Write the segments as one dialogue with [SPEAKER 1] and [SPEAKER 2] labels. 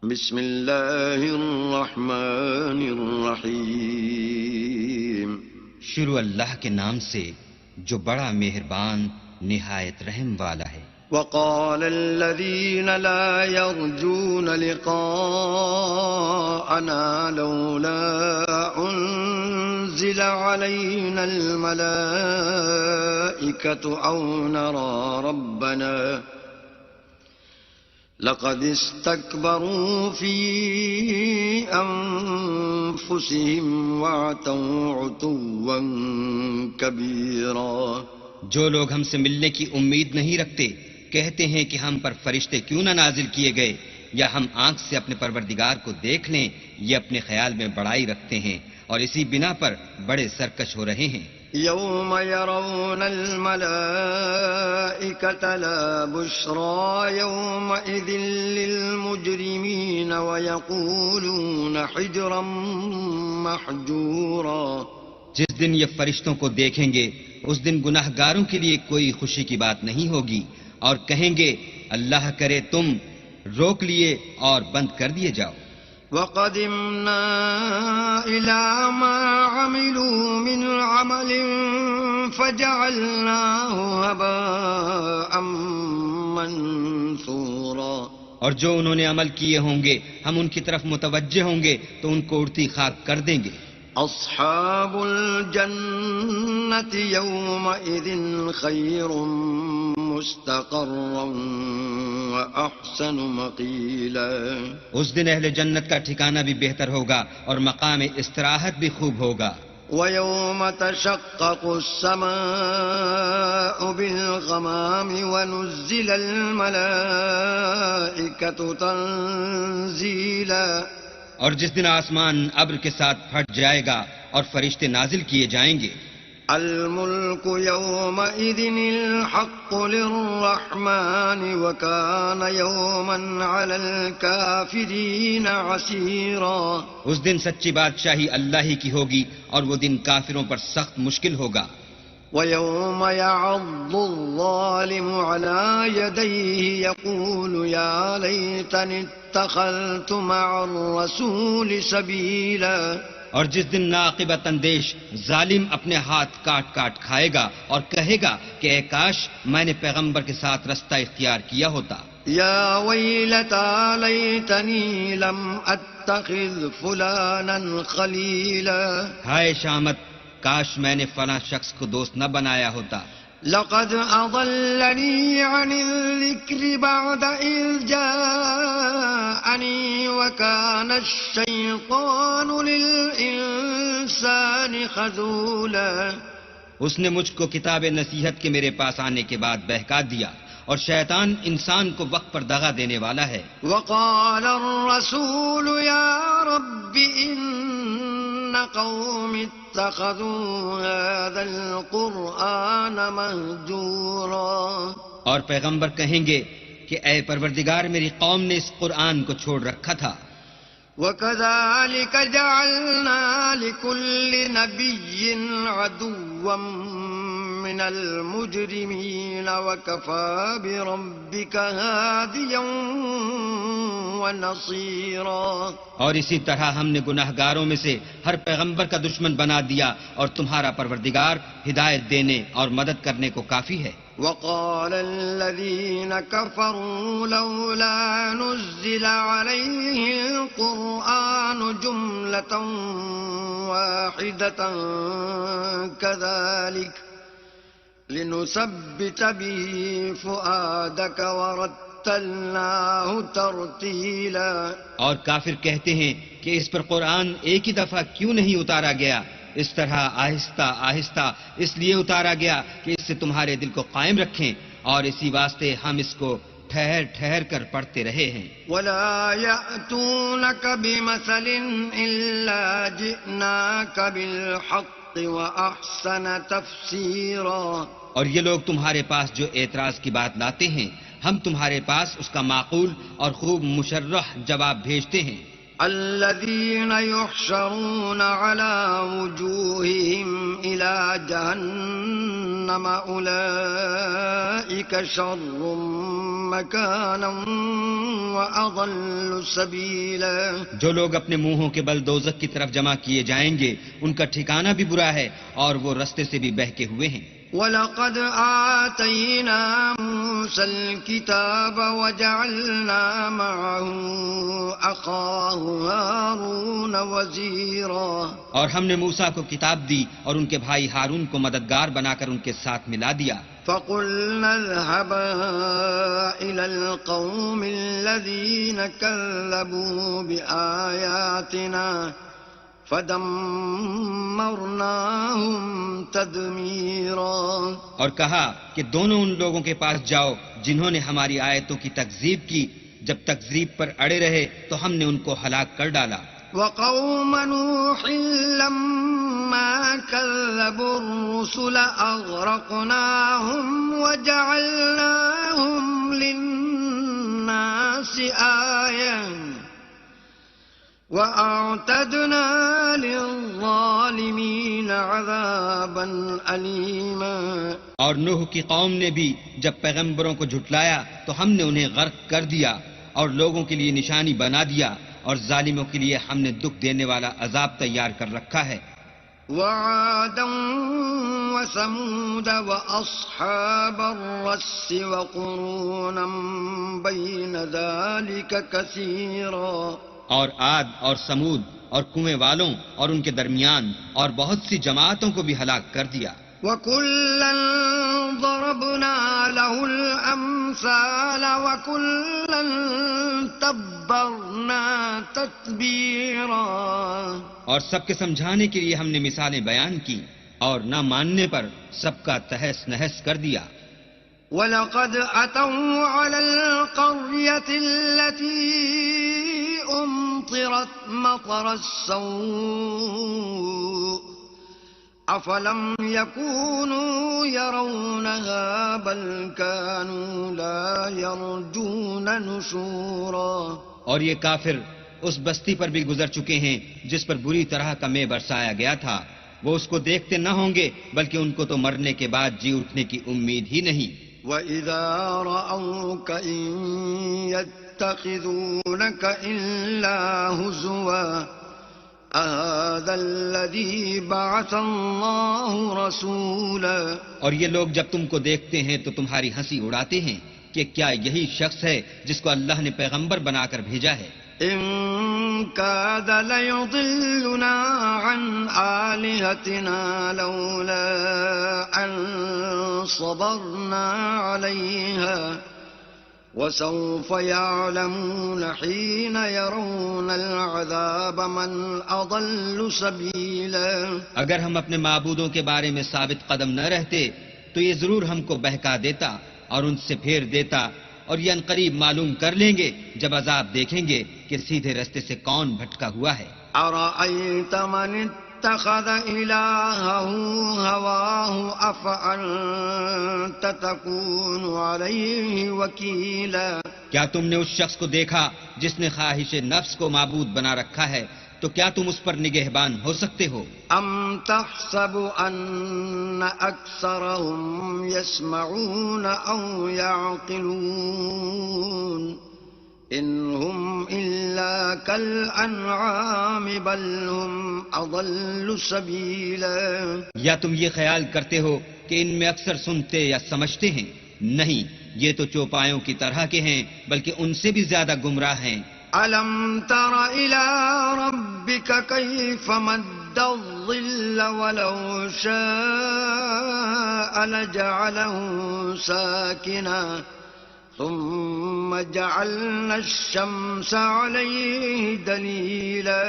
[SPEAKER 1] بسم اللہ الرحمن الرحیم.
[SPEAKER 2] شروع اللہ کے نام سے جو بڑا مہربان نہایت رحم والا ہے.
[SPEAKER 1] وقال الذين لا يرجون لقاءنا لولا أنزل علينا الملائكة أو نرى ربنا لقد استكبروا في أنفسهم وعتوا عتوا كبيرا.
[SPEAKER 2] جو لوگ ہم سے ملنے کی امید نہیں رکھتے کہتے ہیں کہ ہم پر فرشتے کیوں نہ نازل کیے گئے یا ہم آنکھ سے اپنے پروردگار کو دیکھ لیں. یہ اپنے خیال میں بڑائی رکھتے ہیں اور اسی بنا پر بڑے سرکش ہو رہے ہیں.
[SPEAKER 1] يوم يرون الملائكة لا بشرى يومئذ للمجرمين ويقولون حجرا محجورا.
[SPEAKER 2] جس دن یہ فرشتوں کو دیکھیں گے اس دن گناہ گاروں کے لیے کوئی خوشی کی بات نہیں ہوگی اور کہیں گے اللہ کرے تم روک لیے اور بند کر دیے جاؤ.
[SPEAKER 1] وَقَدِمْنَا إِلَى مَا عَمِلُوا مِنْ عَمَلٍ فَجَعَلْنَاهُ هَبَاءً مَنْثُورًا.
[SPEAKER 2] اور جو انہوں نے عمل کیے ہوں گے ہم ان کی طرف متوجہ ہوں گے تو ان کو اڑتی خاک کر دیں گے.
[SPEAKER 1] أصحاب الجنة يومئذ خير مستقرا وأحسن مقيلا.
[SPEAKER 2] اس دن اہل جنت کا ٹھکانہ بھی بہتر ہوگا اور مقام استراحت بھی خوب ہوگا.
[SPEAKER 1] ويوم تشقق السماء بالغمام ونزل الملائكة تنزيلا.
[SPEAKER 2] اور جس دن آسمان ابر کے ساتھ پھٹ جائے گا اور فرشتے نازل کیے جائیں گے.
[SPEAKER 1] الملك يومئذ الحق للرحمن وكان يوما على الكافرين عسيرا.
[SPEAKER 2] اس دن سچی بادشاہی اللہ ہی کی ہوگی اور وہ دن کافروں پر سخت مشکل ہوگا.
[SPEAKER 1] ويوم يعض الظالم على يديه يقول يا ليتني اتخذت مع الرسول سبيلا.
[SPEAKER 2] اور جس دن ناقبت اندیش ظالم اپنے ہاتھ کاٹ کاٹ کھائے گا اور کہے گا کہ اے کاش میں نے پیغمبر کے ساتھ رستہ اختیار کیا ہوتا.
[SPEAKER 1] يا ويلتى ليتني لم اتخذ فلانا خليلا.
[SPEAKER 2] ہائے شامت کاش میں نے فلاں شخص کو دوست نہ بنایا ہوتا.
[SPEAKER 1] لقد أضلني عن الذكر بعد إذ جاءني وكان الشيطان للإنسان خذولا.
[SPEAKER 2] اس نے مجھ کو کتاب نصیحت کے میرے پاس آنے کے بعد بہکا دیا اور شیطان انسان کو وقت پر دغا دینے والا ہے.
[SPEAKER 1] وقال الرسول يا رب إن قوم اتخذوا هذا القرآن مهجورا.
[SPEAKER 2] اور پیغمبر کہیں گے کہ اے پروردگار میری قوم نے اس قرآن کو چھوڑ رکھا تھا.
[SPEAKER 1] وَكَذَلِكَ جَعَلْنَا لِكُلِّ نَبِيٍّ عَدُوًّا مِّنَ الْمُجْرِمِينَ وَكَفَى بِرَبِّكَ هَادِيًا وَنَصِيرًا.
[SPEAKER 2] اور اسی طرح ہم نے گناہ گاروں میں سے ہر پیغمبر کا دشمن بنا دیا اور تمہارا پروردگار ہدایت دینے اور مدد کرنے کو کافی ہے.
[SPEAKER 1] وقال الذين كفروا لولا نزل عليه القرآن جملة واحدة كذلك لنثبت به فؤادك ورتلناه ترتيلا.
[SPEAKER 2] اور کافر کہتے ہیں کہ اس پر قرآن ایک ہی دفعہ کیوں نہیں اتارا گیا. اس طرح آہستہ آہستہ اس لیے اتارا گیا کہ اس سے تمہارے دل کو قائم رکھیں اور اسی واسطے ہم اس کو ٹھہر ٹھہر کر پڑھتے رہے ہیں.
[SPEAKER 1] ولا يأتونك بمثل إلا جئناك بالحق وأحسن تفسيرا.
[SPEAKER 2] اور یہ لوگ تمہارے پاس جو اعتراض کی بات لاتے ہیں ہم تمہارے پاس اس کا معقول اور خوب مشرح جواب بھیجتے ہیں.
[SPEAKER 1] الذين يحشرون على وجوههم إلى جهنم أولئك شر مكانا وأضل سبيلا.
[SPEAKER 2] جو لوگ اپنے منہوں کے بل دوزخ کی طرف جمع کیے جائیں گے ان کا ٹھکانہ بھی برا ہے اور وہ رستے سے بھی بہکے ہوئے ہیں.
[SPEAKER 1] وَلَقَدْ آتَيْنَا مُوسَى الْكِتَابَ وَجَعَلْنَا مَعَهُ أَخَاهُ هَارُونَ وَزِيرًا.
[SPEAKER 2] اور ہم نے موسیٰ کو کتاب دی اور ان کے بھائی ہارون کو مددگار بنا کر ان کے ساتھ ملا دیا.
[SPEAKER 1] فَقُلْنَا اذْهَبَا إِلَى الْقَوْمِ الَّذِينَ كَذَّبُوا بِآيَاتِنَا فَدَمَّرْنَاهُمْ تَدْمِيرًا.
[SPEAKER 2] اور کہا کہ دونوں ان لوگوں کے پاس جاؤ جنہوں نے ہماری آیتوں کی تکذیب کی. جب تکذیب پر اڑے رہے تو ہم نے ان کو ہلاک کر ڈالا.
[SPEAKER 1] وَقَوْمَ نُوحٍ لَمَّا كَذَّبُوا الرُّسُلَ أَغْرَقْنَاهُمْ وَجَعَلْنَاهُمْ لِلنَّاسِ آيَةً وَأَعْتَدْنَا لِلظَّالِمِينَ عَذَابًا أَلِيمًا.
[SPEAKER 2] اور نوح کی قوم نے بھی جب پیغمبروں کو جھٹلایا تو ہم نے انہیں غرق کر دیا اور لوگوں کے لیے نشانی بنا دیا اور ظالموں کے لیے ہم نے دکھ دینے والا عذاب تیار کر رکھا ہے.
[SPEAKER 1] وَعَادًا وَثَمُودَ وَأَصْحَابَ الرَّسِّ وَقُرُونًا بَيْنَ ذَلِكَ كَثِيرًا.
[SPEAKER 2] اور عاد اور سمود اور کنویں والوں اور ان کے درمیان اور بہت سی جماعتوں کو بھی ہلاک کر دیا.
[SPEAKER 1] وَكُلًّا ضَرَبْنَا لَهُ الْأَمْثَالَ وَكُلًّا تَبَّرْنَا تَتْبِيرًا.
[SPEAKER 2] اور سب کے سمجھانے کے لیے ہم نے مثالیں بیان کی اور نہ ماننے پر سب کا تہس نہس کر دیا.
[SPEAKER 1] وَلَقَدْ أَتَوْا عَلَى الْقَرْيَةِ الَّتِي أُمْطِرَتْ مَطَرَ السَّوْءِ أَفَلَمْ يَكُونُوا يَرَوْنَهَا بَلْ كَانُوا لَا يَرْجُونَ نُشُورًا.
[SPEAKER 2] اور یہ کافر اس بستی پر بھی گزر چکے ہیں جس پر بری طرح کا مے برسایا گیا تھا. وہ اس کو دیکھتے نہ ہوں گے بلکہ ان کو تو مرنے کے بعد جی اٹھنے کی امید ہی نہیں.
[SPEAKER 1] وَإِذَا رَأَوْكَ إِن يَتَّخِذُونَكَ إِلَّا هُزُوًا أَهَذَا الَّذِي بَعَثَ اللَّهُ رَسُولًا.
[SPEAKER 2] اور یہ لوگ جب تم کو دیکھتے ہیں تو تمہاری ہنسی اڑاتے ہیں کہ کیا یہی شخص ہے جس کو اللہ نے پیغمبر بنا کر بھیجا ہے.
[SPEAKER 1] إِن كَادَ لَيُضِلُّنَا عَنْ آلِهَتِنَا لَوْلَا أَن صَبَرْنَا عَلَيْهَا وَسَوْفَ يَعْلَمُونَ حِينَ يَرَوْنَ الْعَذَابَ مَنْ أَضَلُّ سَبِيلًا.
[SPEAKER 2] اگر ہم اپنے معبودوں کے بارے میں ثابت قدم نہ رہتے تو یہ ضرور ہم کو بہکا دیتا اور ان سے پھیر دیتا اور یہ عنقریب معلوم کر لیں گے جب عذاب دیکھیں گے کہ سیدھے رستے سے کون بھٹکا ہوا ہے.
[SPEAKER 1] أَرَأَيْتَ مَنِ اتَّخَذَ إِلَٰهَهُ هَوَاهُ أَفَأَنتَ تَكُونُ عَلَيْهِ وَكِيلًا.
[SPEAKER 2] کیا تم نے اس شخص کو دیکھا جس نے خواہش نفس کو معبود بنا رکھا ہے تو کیا تم اس پر نگہبان ہو سکتے ہو؟
[SPEAKER 1] أَمْ تَحْسَبُ أَنَّ أَكْثَرَهُمْ يَسْمَعُونَ أَوْ يَعْقِلُونَ إِنْ هُمْ إِلَّا كَالْأَنْعَامِ بَلْ هُمْ أَضَلُّ سَبِيلًا.
[SPEAKER 2] یا تم یہ خیال کرتے ہو کہ ان میں اکثر سنتے یا سمجھتے ہیں؟ نہیں، یہ تو چوپایوں کی طرح کے ہیں بلکہ ان سے بھی زیادہ گمراہ ہیں.
[SPEAKER 1] أَلَمْ تَرَ إِلَىٰ رَبِّكَ كَيْفَ مَدَّ الظِّلَّ وَلَوْ شَاءَ لَجَعَلَهُ سَاكِنًا ثُمَّ جَعَلْنَا الشَّمْسَ عَلَيْهِ دَلِيلًا.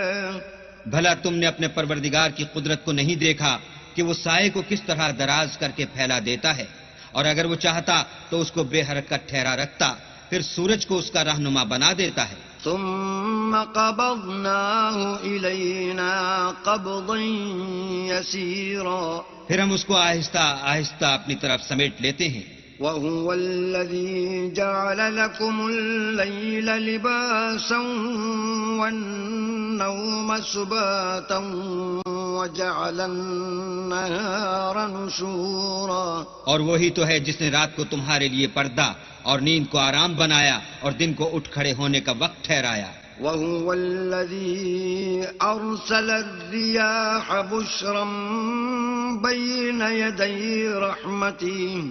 [SPEAKER 2] بھلا تم نے اپنے پروردگار کی قدرت کو نہیں دیکھا کہ وہ سائے کو کس طرح دراز کر کے پھیلا دیتا ہے اور اگر وہ چاہتا تو اس کو بے حرکت ٹھہرا رکھتا، پھر سورج کو اس کا رہنما بنا دیتا ہے.
[SPEAKER 1] ثم قبضناه إلينا قبضا يسيرا.
[SPEAKER 2] پھر ہم اس کو آہستہ آہستہ اپنی طرف سمیٹ لیتے ہیں.
[SPEAKER 1] وهو الذي جعل لكم الليل لباسا والنوم سباتا وجعل النهار نشورا.
[SPEAKER 2] اور وہی تو ہے جس نے رات کو تمہارے لیے پردہ اور نیند کو آرام بنایا اور دن کو اٹھ کھڑے ہونے کا وقت ٹھہرایا.
[SPEAKER 1] وهو الذي أرسل الرياح بشرا بين يدي رحمته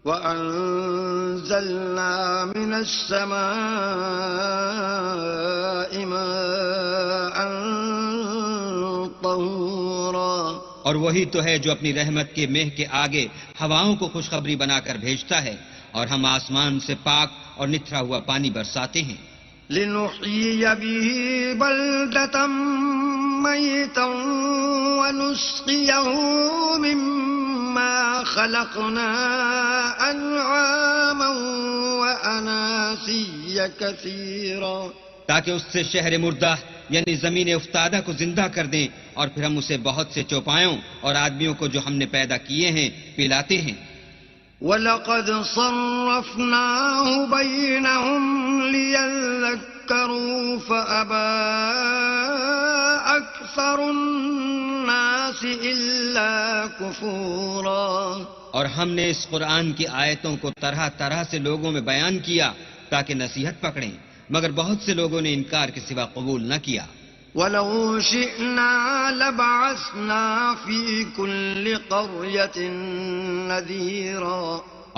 [SPEAKER 1] وأنزلنا من السماء ماء طهورا.
[SPEAKER 2] اور وہی تو ہے جو اپنی رحمت کے مہ کے آگے ہواؤں کو خوشخبری بنا کر بھیجتا ہے اور ہم آسمان سے پاک اور نتھرا ہوا پانی برساتے ہیں.
[SPEAKER 1] لنحيي به بلدة ميتا ونسقيه مما خلقنا أنعاما وأناسيا كثيرا.
[SPEAKER 2] تاکہ اس سے شہر مردہ یعنی زمین افتادہ کو زندہ کر دیں اور پھر ہم اسے بہت سے چوپایوں اور آدمیوں کو جو ہم نے پیدا کیے ہیں پلاتے ہیں.
[SPEAKER 1] وَلَقَدْ صَرَّفْنَاهُ بَيْنَهُمْ لِيَذَّكَّرُوا فَأَبَى أَكْثَرُ النَّاسِ إِلَّا كُفُورًا.
[SPEAKER 2] اور ہم نے اس قرآن کی آیتوں کو طرح طرح سے لوگوں میں بیان کیا تاکہ نصیحت پکڑیں، مگر بہت سے لوگوں نے انکار کے سوا قبول نہ کیا.
[SPEAKER 1] وَلَوْ شِئْنَا لَبَعَثْنَا فِي كُلِّ قَرْيَةٍ نَذِيرًا.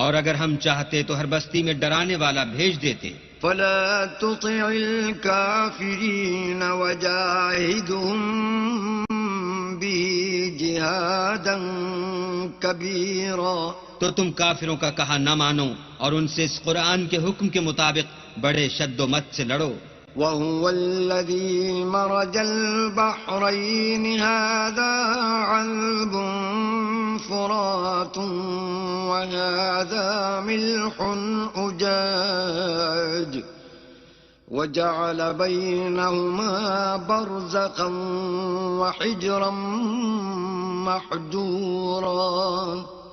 [SPEAKER 2] اور اگر ہم چاہتے تو ہر بستی میں ڈرانے والا بھیج دیتے.
[SPEAKER 1] فَلَا تُطِعِ الْكَافِرِينَ وَجَاهِدْهُم بِهِ جِهَادًا كَبِيرًا.
[SPEAKER 2] تو تم کافروں کا کہا نہ مانو اور ان سے اس قرآن کے حکم کے مطابق بڑے شد و مت سے لڑو.
[SPEAKER 1] وَهُوَ الَّذِي مَرَجَ الْبَحْرَيْنِ هَذَا عَذْبٌ فُرَاتٌ وَهَذَا مِلْحٌ أُجَاجٌ وَجَعَلَ بَيْنَهُمَا بَرْزَخًا وَحِجْرًا مَحْجُورًا.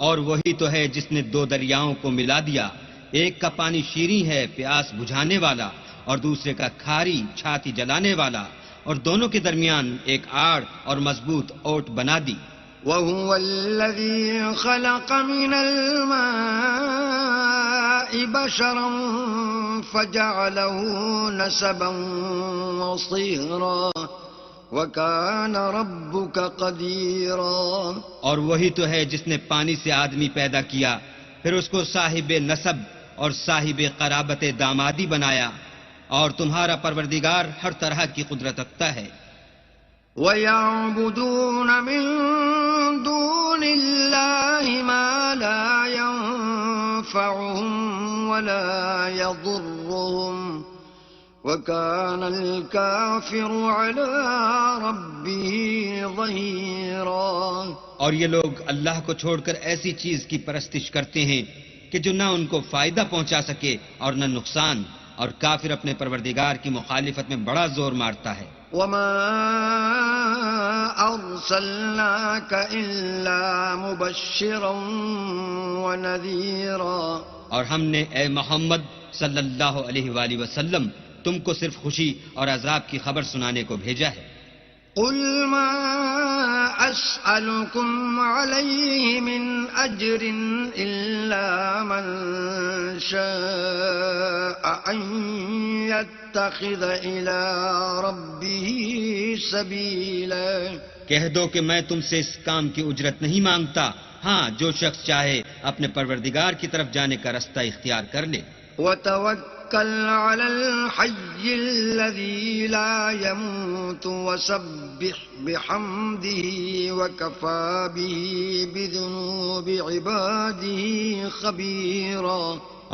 [SPEAKER 2] اور وہی تو ہے جس نے دو دریاؤں کو ملا دیا، ایک کا پانی شیریں ہے پیاس بجھانے والا اور دوسرے کا کھاری چھاتی جلانے والا، اور دونوں کے درمیان ایک آڑ اور مضبوط اوٹ بنا دی.
[SPEAKER 1] وَهُوَ الَّذِي خَلَقَ مِنَ الْمَاءِ بَشَرًا فَجَعَلَهُ نَسَبًا وَصِهْرًا وَكَانَ رَبُّكَ قَدِيرًا.
[SPEAKER 2] اور وہی تو ہے جس نے پانی سے آدمی پیدا کیا، پھر اس کو صاحب نسب اور صاحب قرابت دامادی بنایا، اور تمہارا پروردگار ہر طرح کی قدرت رکھتا ہے.
[SPEAKER 1] وَيَعْبُدُونَ مِن دُونِ اللَّهِ مَا لَا يَنفَعُهُمْ وَلَا يَضُرُّهُمْ وَكَانَ الْكَافِرُ عَلَى رَبِّهِ ظَهِيرًا.
[SPEAKER 2] اور یہ لوگ اللہ کو چھوڑ کر ایسی چیز کی پرستش کرتے ہیں کہ جو نہ ان کو فائدہ پہنچا سکے اور نہ نقصان، اور کافر اپنے پروردگار کی مخالفت میں بڑا زور مارتا ہے.
[SPEAKER 1] وَمَا أَرْسَلْنَاكَ إِلَّا مُبَشِّرًا وَنَذِيرًا.
[SPEAKER 2] اور ہم نے اے محمد صلی اللہ علیہ وآلہ وسلم تم کو صرف خوشی اور عذاب کی خبر سنانے کو بھیجا ہے.
[SPEAKER 1] قُلْ مَا أَسْأَلُكُمْ عَلَيْهِ مِنْ أَجْرٍ إِلَّا مَنْ شَاءَ أَنْ يَتَّخِذَ إِلَى رَبِّهِ سَبِيلًا.
[SPEAKER 2] کہہ دو کہ میں تم سے اس کام کی اجرت نہیں مانگتا، ہاں جو شخص چاہے اپنے پروردگار کی طرف جانے کا رستہ اختیار کر لے.
[SPEAKER 1] وَتَوَكَّلْ عَلَى الْحَيِّ الَّذِي لَا يَمُوتُ وَسَبِّحْ بِحَمْدِهِ وَكَفَى بِهِ بِذُنُوبِ عِبَادِهِ خَبِيرًا.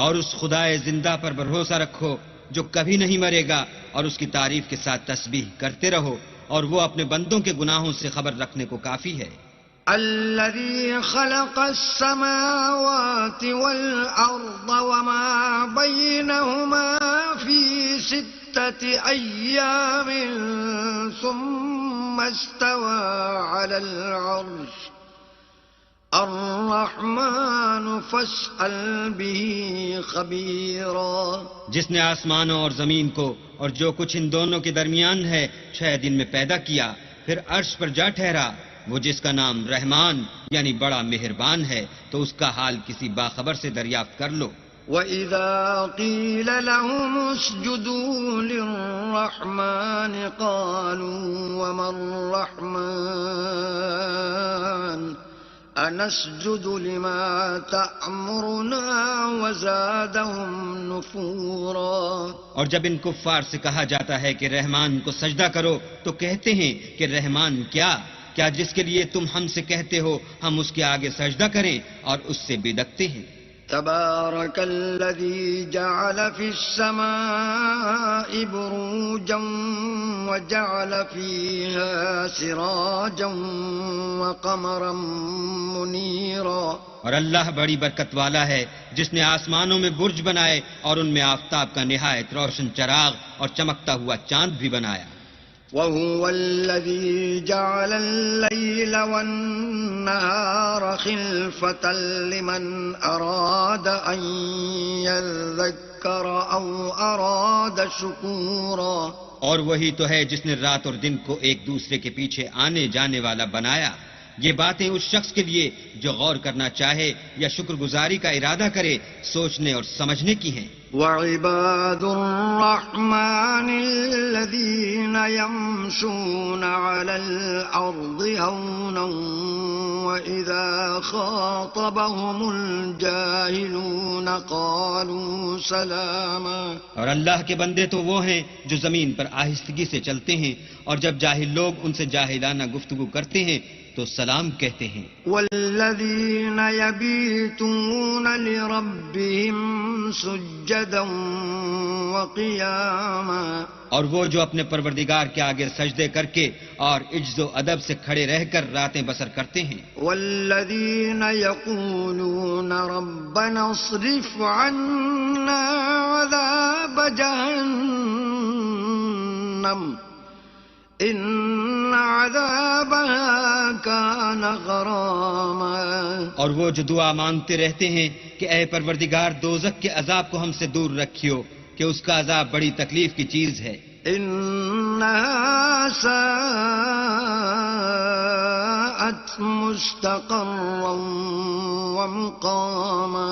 [SPEAKER 2] اور اس خدائے زندہ پر بھروسہ رکھو جو کبھی نہیں مرے گا، اور اس کی تعریف کے ساتھ تسبیح کرتے رہو، اور وہ اپنے بندوں کے گناہوں سے خبر رکھنے کو کافی ہے.
[SPEAKER 1] الذي خلق السماوات والأرض وما بينهما في 6 أيام ثم استوى على العرش الرحمن فاسأل به خبيرا.
[SPEAKER 2] جس نے آسمانوں اور زمین کو اور جو کچھ ان دونوں کے درمیان ہے 6 دن میں پیدا کیا، پھر عرش پر جا ٹھہرا، وہ جس کا نام رحمان یعنی بڑا مہربان ہے، تو اس کا حال کسی باخبر سے دریافت کر لو.
[SPEAKER 1] وَإِذَا قِيلَ لَهُمُ اسْجُدُوا لِلرَّحْمَنِ قَالُوا وَمَا الرَّحْمَنُ أَنَسْجُدُ لِمَا تَأْمُرُنَا وَزَادَهُمْ نُفُورًا.
[SPEAKER 2] اور جب ان کفار سے کہا جاتا ہے کہ رحمان کو سجدہ کرو تو کہتے ہیں کہ رحمان کیا جس کے لیے تم ہم سے کہتے ہو ہم اس کے آگے سجدہ کریں، اور اس سے بدکتے ہیں.
[SPEAKER 1] تبارك الذي جعل في السماء بروجا وجعل فيها سراجا وقمرا منيرا.
[SPEAKER 2] اور اللہ بڑی برکت والا ہے جس نے آسمانوں میں برج بنائے اور ان میں آفتاب کا نہایت روشن چراغ اور چمکتا ہوا چاند بھی بنایا.
[SPEAKER 1] وهو الذي جعل الليل والنهار خلفة لمن أراد أن يذكر أو أراد شكورا.
[SPEAKER 2] اور وہی تو ہے جس نے رات اور دن کو ایک دوسرے کے پیچھے آنے جانے والا بنایا. یہ باتیں اس شخص کے لیے جو غور کرنا چاہے یا شکر گزاری کا ارادہ کرے، سوچنے اور سمجھنے کی ہیں.
[SPEAKER 1] وعباد الرحمن الذين يمشون على الأرض هونا وإذا خاطبهم الجاهلون قالوا سلاما.
[SPEAKER 2] اور اللہ کے بندے تو وہ ہیں جو زمین پر آہستگی سے چلتے ہیں، اور جب جاہل لوگ ان سے جاہلانہ گفتگو کرتے ہیں تو سلام کہتے ہیں.
[SPEAKER 1] والذین یبیتون لربهم سجدا وقیاما.
[SPEAKER 2] اور وہ جو اپنے پروردگار کے آگے سجدے کر کے اور عجز و ادب سے کھڑے رہ کر راتیں بسر کرتے ہیں.
[SPEAKER 1] والذین یقولون ربنا اصرف عنا عذاب جہنم ان عذابها كان غراما.
[SPEAKER 2] اور وہ جو دعا مانگتے رہتے ہیں کہ اے پروردگار دوزخ کے عذاب کو ہم سے دور رکھیو کہ اس کا عذاب بڑی تکلیف کی چیز ہے.
[SPEAKER 1] انها ساءت مستقرا ومقاما.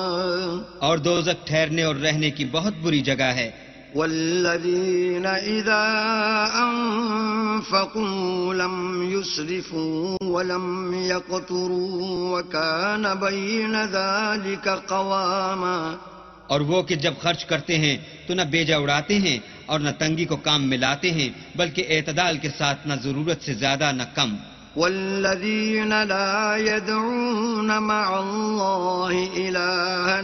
[SPEAKER 2] اور دوزخ ٹھہرنے اور رہنے کی بہت بری جگہ ہے.
[SPEAKER 1] والذین اذا انفقوا لم يسرفوا ولم يقتروا وكان بين ذلك قواما.
[SPEAKER 2] اور وہ کہ جب خرچ کرتے ہیں تو نہ بیجا اڑاتے ہیں اور نہ تنگی کو کام میں لاتے ہیں، بلکہ اعتدال کے ساتھ نہ ضرورت سے زیادہ نہ کم.
[SPEAKER 1] والذین لا يدعون مع الله إلها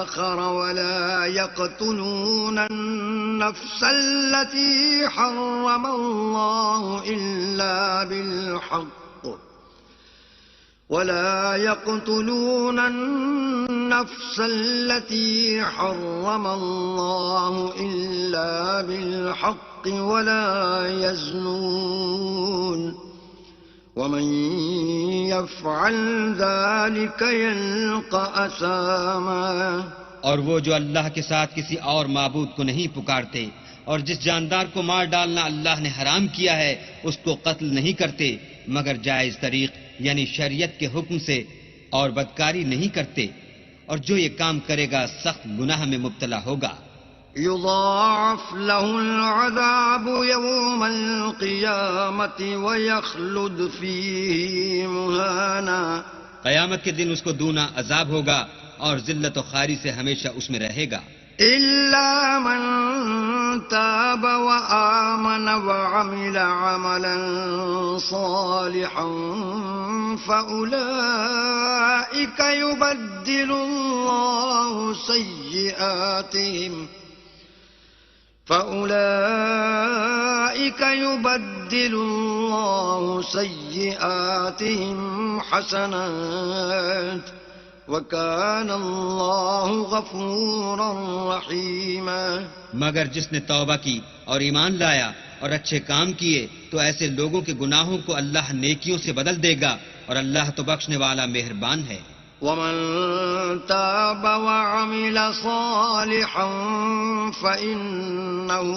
[SPEAKER 1] آخر ولا يقتلون النفس التي حرم الله إلا بالحق ولا يقتلون النفس التي حرم الله إلا بالحق ولا يزنون ومن يفعل ذلك يلقى أثاما.
[SPEAKER 2] اور وہ جو اللہ کے ساتھ کسی اور معبود کو نہیں پکارتے اور جس جاندار کو مار ڈالنا اللہ نے حرام کیا ہے اس کو قتل نہیں کرتے مگر جائز طریق یعنی شریعت کے حکم سے، اور بدکاری نہیں کرتے، اور جو یہ کام کرے گا سخت گناہ میں مبتلا ہوگا.
[SPEAKER 1] يضاعف له العذاب يوم القيامة ويخلد فيه مهانا.
[SPEAKER 2] قیامت کے دن اس کو دونا عذاب ہوگا اور ذلت و خواری سے ہمیشہ اس میں رہے گا.
[SPEAKER 1] إلا من تاب وآمن وعمل عملا صالحا فأولئك يبدل الله سيئاتهم حسنات وَكَانَ اللَّهُ غَفُورًا رَحِيمًا.
[SPEAKER 2] مگر جس نے توبہ کی اور ایمان لایا اور اچھے کام کیے تو ایسے لوگوں کے گناہوں کو اللہ نیکیوں سے بدل دے گا اور اللہ تو بخشنے والا مہربان ہے.
[SPEAKER 1] ومن تاب وعمل صالحا فإنه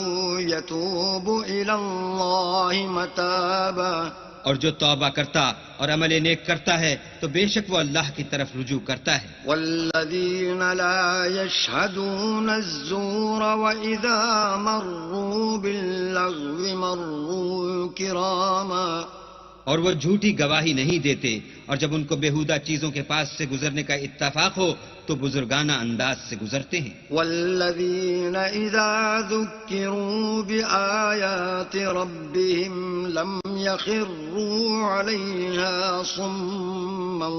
[SPEAKER 1] يتوب إلى الله متابا.
[SPEAKER 2] اور جو توبہ کرتا اور عمل نیک کرتا ہے تو بے شک وہ اللہ کی طرف رجوع کرتا ہے.
[SPEAKER 1] والذین لا یشهدون الزور وإذا مروا باللغو مروا کراما.
[SPEAKER 2] اور وہ جھوٹی گواہی نہیں دیتے اور جب ان کو بیہودہ چیزوں کے پاس سے گزرنے کا اتفاق ہو تو بزرگانہ انداز سے گزرتے ہیں.
[SPEAKER 1] والذین اذا ذکروا بآیات ربهم لم يخروا علیہا صما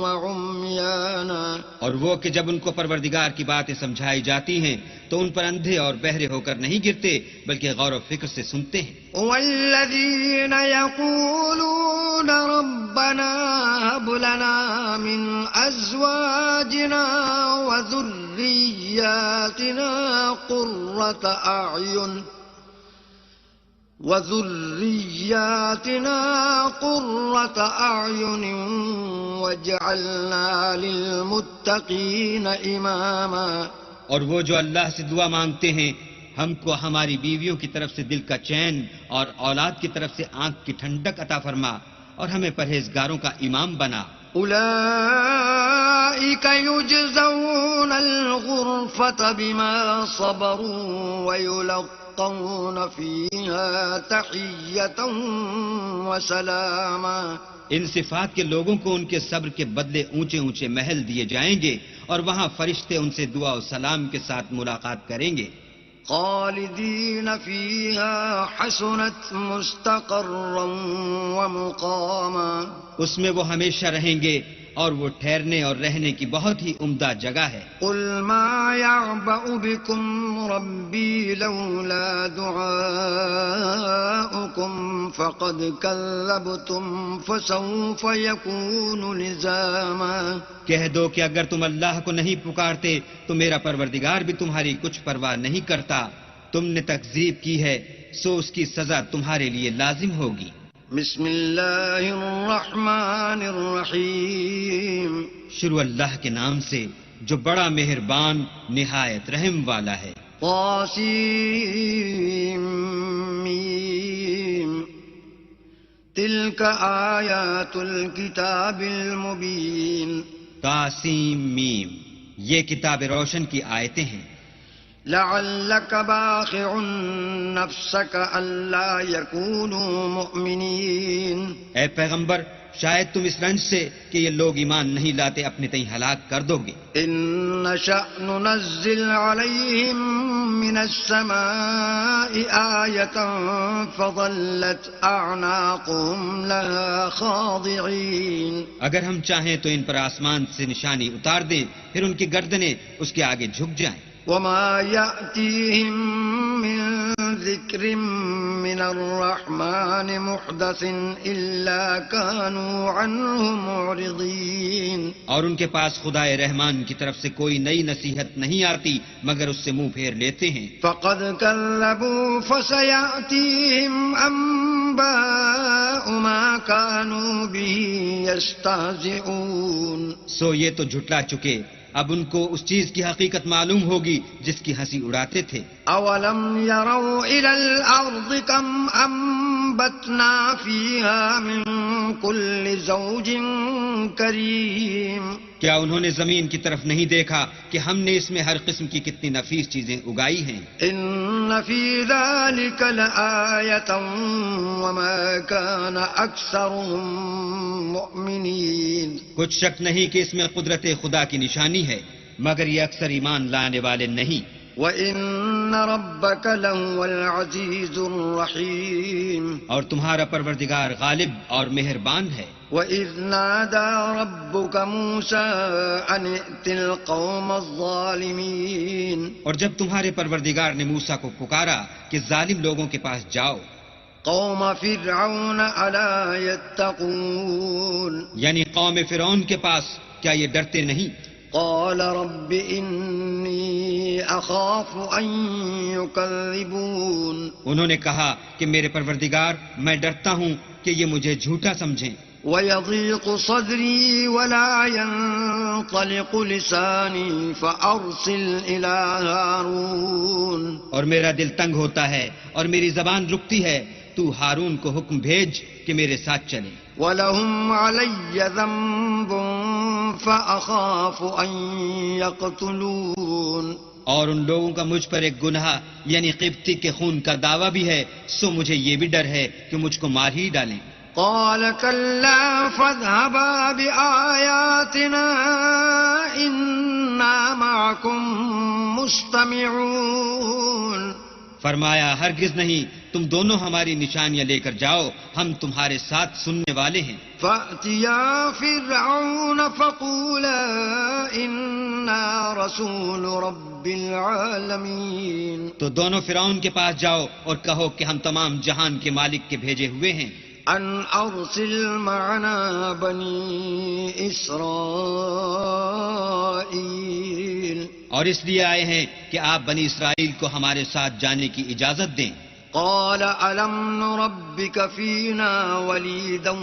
[SPEAKER 1] وعمیانا.
[SPEAKER 2] اور وہ کہ جب ان کو پروردگار کی باتیں سمجھائی جاتی ہیں تو ان پر اندھے اور بہرے ہو کر نہیں گرتے بلکہ غور و فکر سے سنتے ہیں.
[SPEAKER 1] والذین یقولون ربنا هب لنا من ازواجنا وذریاتنا قرة أعين واجعلنا للمتقین اماما.
[SPEAKER 2] اور وہ جو اللہ سے دعا مانگتے ہیں ہم کو ہماری بیویوں کی طرف سے دل کا چین اور اولاد کی طرف سے آنکھ کی ٹھنڈک عطا فرما اور ہمیں پرہیزگاروں کا امام بنا.
[SPEAKER 1] اولئک یجزون الغرفة بما صبروا ویلقون فیہا تحیة وسلاما.
[SPEAKER 2] ان صفات کے لوگوں کو ان کے صبر کے بدلے اونچے اونچے محل دیے جائیں گے اور وہاں فرشتے ان سے دعا و سلام کے ساتھ ملاقات کریں گے.
[SPEAKER 1] خالدین فیہا حسنت مستقرا ومقاما.
[SPEAKER 2] اس میں وہ ہمیشہ رہیں گے اور وہ ٹھہرنے اور رہنے کی بہت ہی عمدہ جگہ ہے.
[SPEAKER 1] قل ما يعبأ بكم ربی لولا دعاؤکم فقد كذبتم فسوف يكون لزاما.
[SPEAKER 2] کہہ دو کہ اگر تم اللہ کو نہیں پکارتے تو میرا پروردگار بھی تمہاری کچھ پرواہ نہیں کرتا. تم نے تکذیب کی ہے سو اس کی سزا تمہارے لیے لازم ہوگی.
[SPEAKER 1] بسم اللہ الرحمن الرحیم.
[SPEAKER 2] شروع اللہ کے نام سے جو بڑا مہربان نہایت رحم والا ہے.
[SPEAKER 1] طاسیم میم تلک آیات الکتاب المبین.
[SPEAKER 2] تاسیم میم یہ کتاب روشن کی آیتیں ہیں.
[SPEAKER 1] لعلک باخع نفسک الا یکونوا مؤمنین.
[SPEAKER 2] اے پیغمبر شاید تم اس رنج سے کہ یہ لوگ ایمان نہیں لاتے اپنے تئیں ہلاک کر دو گے.
[SPEAKER 1] ان نشأ ننزل علیہم من السماء آیة فظلت اعناقهم لها خاضعین.
[SPEAKER 2] اگر ہم چاہیں تو ان پر آسمان سے نشانی اتار دیں پھر ان کی گردنیں اس کے آگے جھک جائیں.
[SPEAKER 1] وما يأتيهم من ذكر من الرحمن محدث إلا كانوا عنه معرضين.
[SPEAKER 2] اور ان کے پاس خدائے رحمان کی طرف سے کوئی نئی نصیحت نہیں آتی مگر اس سے منہ پھیر لیتے ہیں.
[SPEAKER 1] فقد كذبوا فسيأتيهم أنباء ما كانوا به يستهزئون.
[SPEAKER 2] سو یہ تو جھٹلا چکے اب ان کو اس چیز کی حقیقت معلوم ہوگی جس کی ہنسی اڑاتے تھے.
[SPEAKER 1] اولم يروا الى الارض كم انبتنا فيها من كل زوج كريم.
[SPEAKER 2] کیا انہوں نے زمین کی طرف نہیں دیکھا کہ ہم نے اس میں ہر قسم کی کتنی نفیس چیزیں اگائی ہیں.
[SPEAKER 1] ان في ذلك لآية وما كان اكثرهم مؤمنين.
[SPEAKER 2] کچھ شک نہیں کہ اس میں قدرت خدا کی نشانی ہے مگر یہ اکثر ایمان لانے والے نہیں.
[SPEAKER 1] وَإِنَّ رَبَّكَ لَهُوَ الْعَزِيزُ الرَّحِيمُ.
[SPEAKER 2] اور تمہارا پروردگار غالب اور مہربان ہے.
[SPEAKER 1] وَإِذْ نَادَى رَبُّكَ مُوسَىٰ أَنِ ائْتِ الْقَوْمَ الظَّالِمِينَ.
[SPEAKER 2] اور جب تمہارے پروردگار نے موسیٰ کو پکارا کہ ظالم لوگوں کے پاس جاؤ.
[SPEAKER 1] قوم فرعون أَلَا يَتَّقُونَ.
[SPEAKER 2] یعنی قوم فرعون کے پاس کیا یہ ڈرتے نہیں؟
[SPEAKER 1] قال رب إني أخاف أن يكذبون.
[SPEAKER 2] انہوں نے کہا کہ میرے پروردگار میں ڈرتا ہوں کہ یہ مجھے جھوٹا سمجھیں.
[SPEAKER 1] ويضيق صدري ولا ينطلق لساني فأرسل إلى هارون.
[SPEAKER 2] اور میرا دل تنگ ہوتا ہے اور میری زبان رکتی ہے، تو ہارون کو حکم بھیج کہ میرے ساتھ چلے.
[SPEAKER 1] وَلَهُمْ عَلَيَّ ذَنبٌ فَأَخَافُ أَن يَقْتُلُونِ.
[SPEAKER 2] اور ان لوگوں کا مجھ پر ایک گناہ یعنی قبطی کے خون کا دعویٰ بھی ہے، سو مجھے یہ بھی ڈر ہے کہ مجھ کو مار ہی ڈالیں.
[SPEAKER 1] قال كلا فاذهبا بآياتنا إنا معكم مستمعون.
[SPEAKER 2] فرمایا ہرگز نہیں، تم دونوں ہماری نشانیاں لے کر جاؤ، ہم تمہارے ساتھ سننے والے ہیں.
[SPEAKER 1] فأتيا فرعون فقولا إنا رسول رب العالمين.
[SPEAKER 2] تو دونوں فرعون کے پاس جاؤ اور کہو کہ ہم تمام جہان کے مالک کے بھیجے ہوئے ہیں.
[SPEAKER 1] أن أرسل معنا بني إسرائيل.
[SPEAKER 2] اور اس لیے آئے ہیں کہ آپ بنی اسرائیل کو ہمارے ساتھ جانے کی اجازت دیں.
[SPEAKER 1] قال ألم نربك فينا وليدا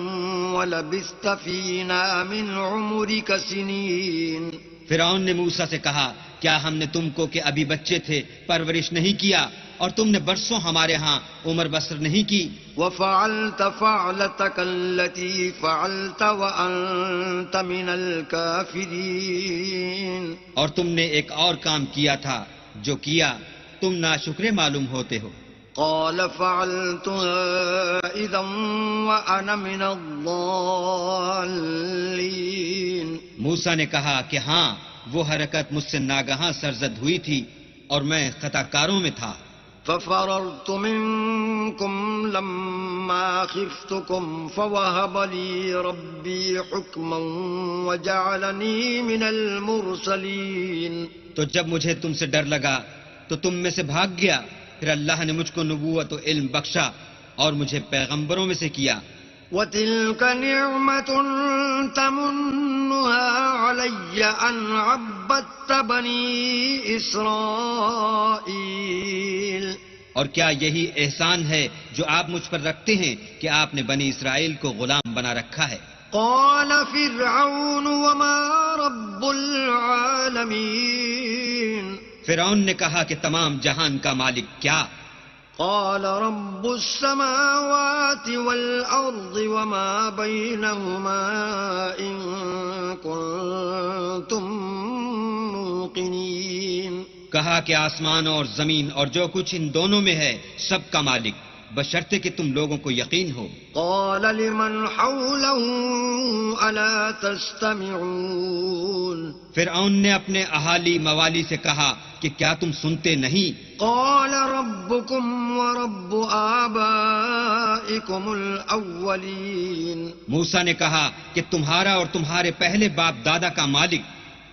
[SPEAKER 1] ولبثت فينا من عمرك سنين.
[SPEAKER 2] فرعون نے موسیٰ سے کہا، کیا ہم نے تم کو کہ ابھی بچے تھے پرورش نہیں کیا اور تم نے برسوں ہمارے ہاں عمر بسر نہیں کی.
[SPEAKER 1] وفعلت فعلتك التي فعلت وأنت من الكافرين.
[SPEAKER 2] اور تم نے ایک اور کام کیا تھا جو کیا، تم ناشکرے معلوم ہوتے ہو.
[SPEAKER 1] قال فعلتها إذا وأنا من الضالين.
[SPEAKER 2] موسیٰ نے کہا کہ ہاں، وہ حرکت مجھ سے ناگہاں سرزد ہوئی تھی اور میں خطا کاروں میں تھا.
[SPEAKER 1] ففررت منكم لما خفتكم فوهب لي ربي حكما وجعلني من المرسلين.
[SPEAKER 2] تو جب مجھے تم سے ڈر لگا تو تم میں سے بھاگ گیا، پھر اللہ نے مجھ کو نبوت و علم بخشا اور مجھے پیغمبروں میں سے کیا.
[SPEAKER 1] وتلك نعمة تمنها علي أن عبدت بني إسرائيل.
[SPEAKER 2] اور کیا یہی احسان ہے جو آپ مجھ پر رکھتے ہیں کہ آپ نے بنی اسرائیل کو غلام بنا رکھا ہے.
[SPEAKER 1] قال فرعون وما رب العالمين.
[SPEAKER 2] فرعون نے کہا کہ تمام جہان کا مالک کیا؟
[SPEAKER 1] قال رب السماوات والأرض وما بينهما إن كنتم موقنين.
[SPEAKER 2] کہا کہ آسمان اور زمین اور جو کچھ ان دونوں میں ہے سب کا مالک، بشرطے کہ تم لوگوں کو یقین ہو.
[SPEAKER 1] قال لمن حوله ألا تستمعون.
[SPEAKER 2] فرعون نے اپنے اہالی موالی سے کہا کہ کیا تم سنتے نہیں؟
[SPEAKER 1] قال ربكم ورب آبائكم الأولين.
[SPEAKER 2] موسیٰ نے کہا کہ تمہارا اور تمہارے پہلے باپ دادا کا مالک.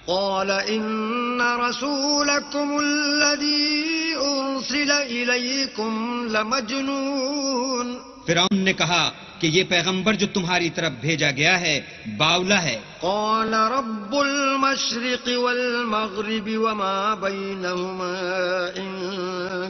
[SPEAKER 1] قال إن رسولكم الذي أرسل إليكم لمجنون.
[SPEAKER 2] فرعون نے کہا کہ یہ پیغمبر جو تمہاری طرف بھیجا گیا ہے باولا ہے.
[SPEAKER 1] قال رب المشرق والمغرب وما بينهما إن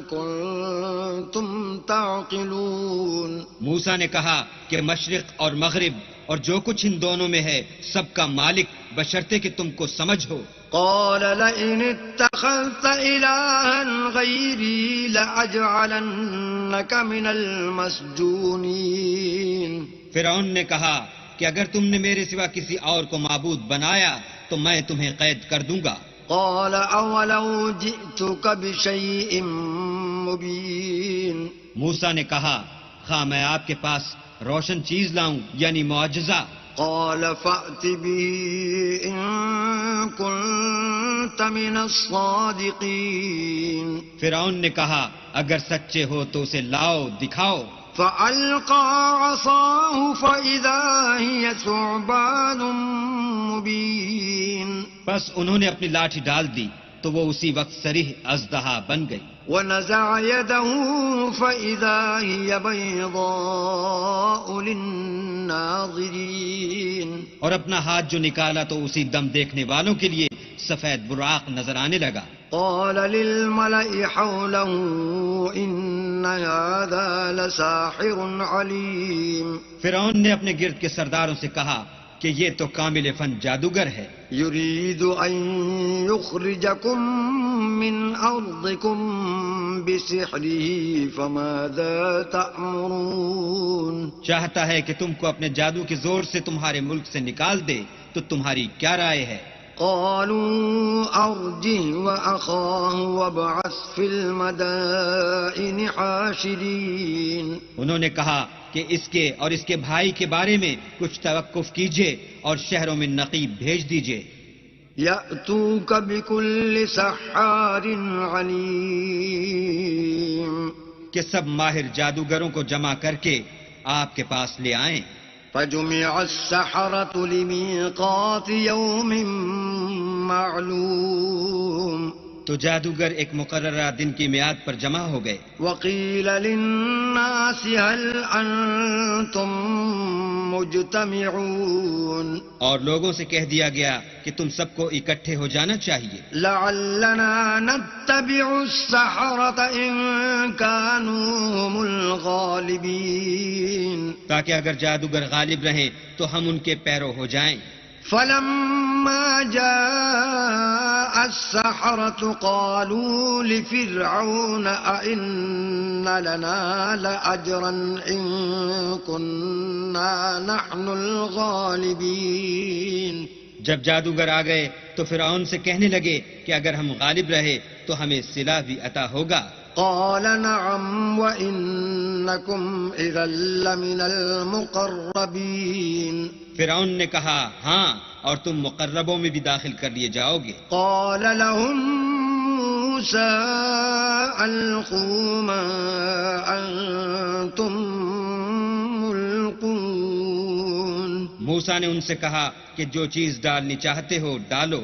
[SPEAKER 1] كنتم تعقلون.
[SPEAKER 2] موسیٰ نے کہا کہ مشرق اور مغرب اور جو کچھ ان دونوں میں ہے سب کا مالک، بشرطے کہ تم کو سمجھ ہو.
[SPEAKER 1] قال لئن اتخذت إلها غيري لأجعلنك من المسجونين.
[SPEAKER 2] فرعون نے کہا کہ اگر تم نے میرے سوا کسی اور کو معبود بنایا تو میں تمہیں قید کر دوں گا.
[SPEAKER 1] قال أولو جئتك بشيء مبين.
[SPEAKER 2] موسیٰ نے کہا، خواہ میں آپ کے پاس روشن چیز لاؤں یعنی معجزہ.
[SPEAKER 1] قال فأت به إن كنت من الصادقين.
[SPEAKER 2] فرعون نے کہا اگر سچے ہو تو اسے لاؤ، دکھاؤ.
[SPEAKER 1] فألقى عصاه فإذا هي ثعبان مبين.
[SPEAKER 2] بس انہوں نے اپنی لاٹھی ڈال دی تو وہ اسی وقت صریح اژدہا بن گئی.
[SPEAKER 1] ونزع يده فإذا هي بيضاء للناظرين.
[SPEAKER 2] اور اپنا ہاتھ جو نکالا تو اسی دم دیکھنے والوں کے لیے سفید براق نظر آنے لگا.
[SPEAKER 1] قال للملأ حوله إن إن هذا لساحر عليم
[SPEAKER 2] فرعون نے اپنے گرد کے سرداروں سے کہا کہ یہ تو کامل فن جادوگر ہے،
[SPEAKER 1] يريد أن يخرجكم من أرضكم بسحره فماذا تأمرون
[SPEAKER 2] چاہتا ہے کہ تم کو اپنے جادو کے زور سے تمہارے ملک سے نکال دے، تو تمہاری کیا رائے ہے؟
[SPEAKER 1] قالوا أرجه وأخاه وابعث في المدائن حاشرين
[SPEAKER 2] انہوں نے کہا کہ اس کے اور اس کے بھائی کے بارے میں کچھ توقف کیجئے اور شہروں میں نقیب بھیج دیجئے،
[SPEAKER 1] يأتوك بكل سحار عليم
[SPEAKER 2] کہ سب ماہر جادوگروں کو جمع کر کے آپ کے پاس لے آئیں۔
[SPEAKER 1] فجمع السحرة لميقات يوم معلوم
[SPEAKER 2] تو جادوگر ایک مقررہ دن کی میعاد پر جمع ہو گئے۔
[SPEAKER 1] وقيل للناس هل أنتم مجتمعون
[SPEAKER 2] اور لوگوں سے کہہ دیا گیا کہ تم سب کو اکٹھے ہو جانا چاہیے،
[SPEAKER 1] لعلنا نتبع السحرة إن كانوا هم الغالبين
[SPEAKER 2] تاکہ اگر جادوگر غالب رہیں تو ہم ان کے پیرو ہو جائیں۔
[SPEAKER 1] فلما جاء السحرة قالوا لفرعون أئن لنا لأجرا إن كنا نحن الغالبين
[SPEAKER 2] جب جادوگر آ گئے تو فرعون سے کہنے لگے کہ اگر ہم غالب رہے تو ہمیں صلہ بھی عطا ہوگا۔
[SPEAKER 1] قال نعم وإنكم إذا لمن المقربين
[SPEAKER 2] فرعون نے کہا ہاں، اور تم مقربوں میں بھی داخل کر لیے جاؤ گے۔
[SPEAKER 1] قال لهم موسى ألقوا ما أنتم ملقون
[SPEAKER 2] موسیٰ نے ان سے کہا کہ جو چیز ڈالنی چاہتے ہو ڈالو۔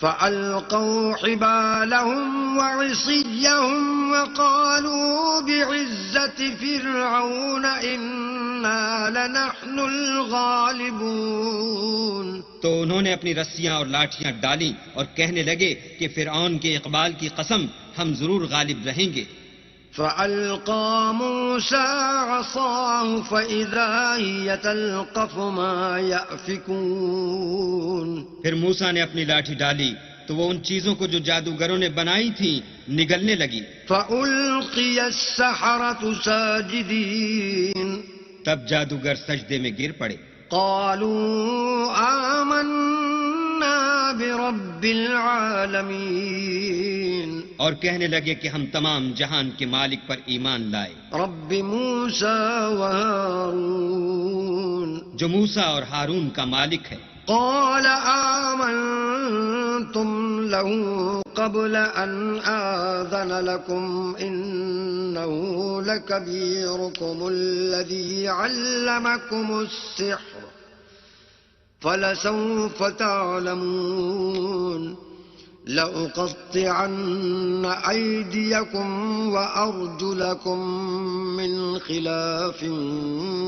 [SPEAKER 1] فألقوا حبالهم وعصيهم وقالوا بعزة فرعون إنا لنحن الغالبون
[SPEAKER 2] تو انہوں نے اپنی رسیاں اور لاٹھیاں ڈالیں اور کہنے لگے کہ فرعون کے اقبال کی قسم ہم ضرور غالب رہیں گے۔
[SPEAKER 1] فألقى موسى عصاه فإذا هي تلقف ما يأفكون
[SPEAKER 2] پھر موسیٰ نے اپنی لاٹھی ڈالی تو وہ ان چیزوں کو جو جادوگروں نے بنائی تھیں نگلنے لگی۔
[SPEAKER 1] فألقي السحرة ساجدين
[SPEAKER 2] تب جادوگر سجدے میں گر پڑے۔
[SPEAKER 1] قالوا آمنا برب العالمين
[SPEAKER 2] اور کہنے لگے کہ ہم تمام جہان کے مالک پر ایمان لائے،
[SPEAKER 1] رب موسى وهارون
[SPEAKER 2] جو موسیٰ اور ہارون کا مالک ہے۔
[SPEAKER 1] قال آمنتم له قبل أن آذن لكم إنه لكبيركم الذي علمكم السحر فلسوف تعلمون لأقطعن أيديكم وأرجلكم من خلاف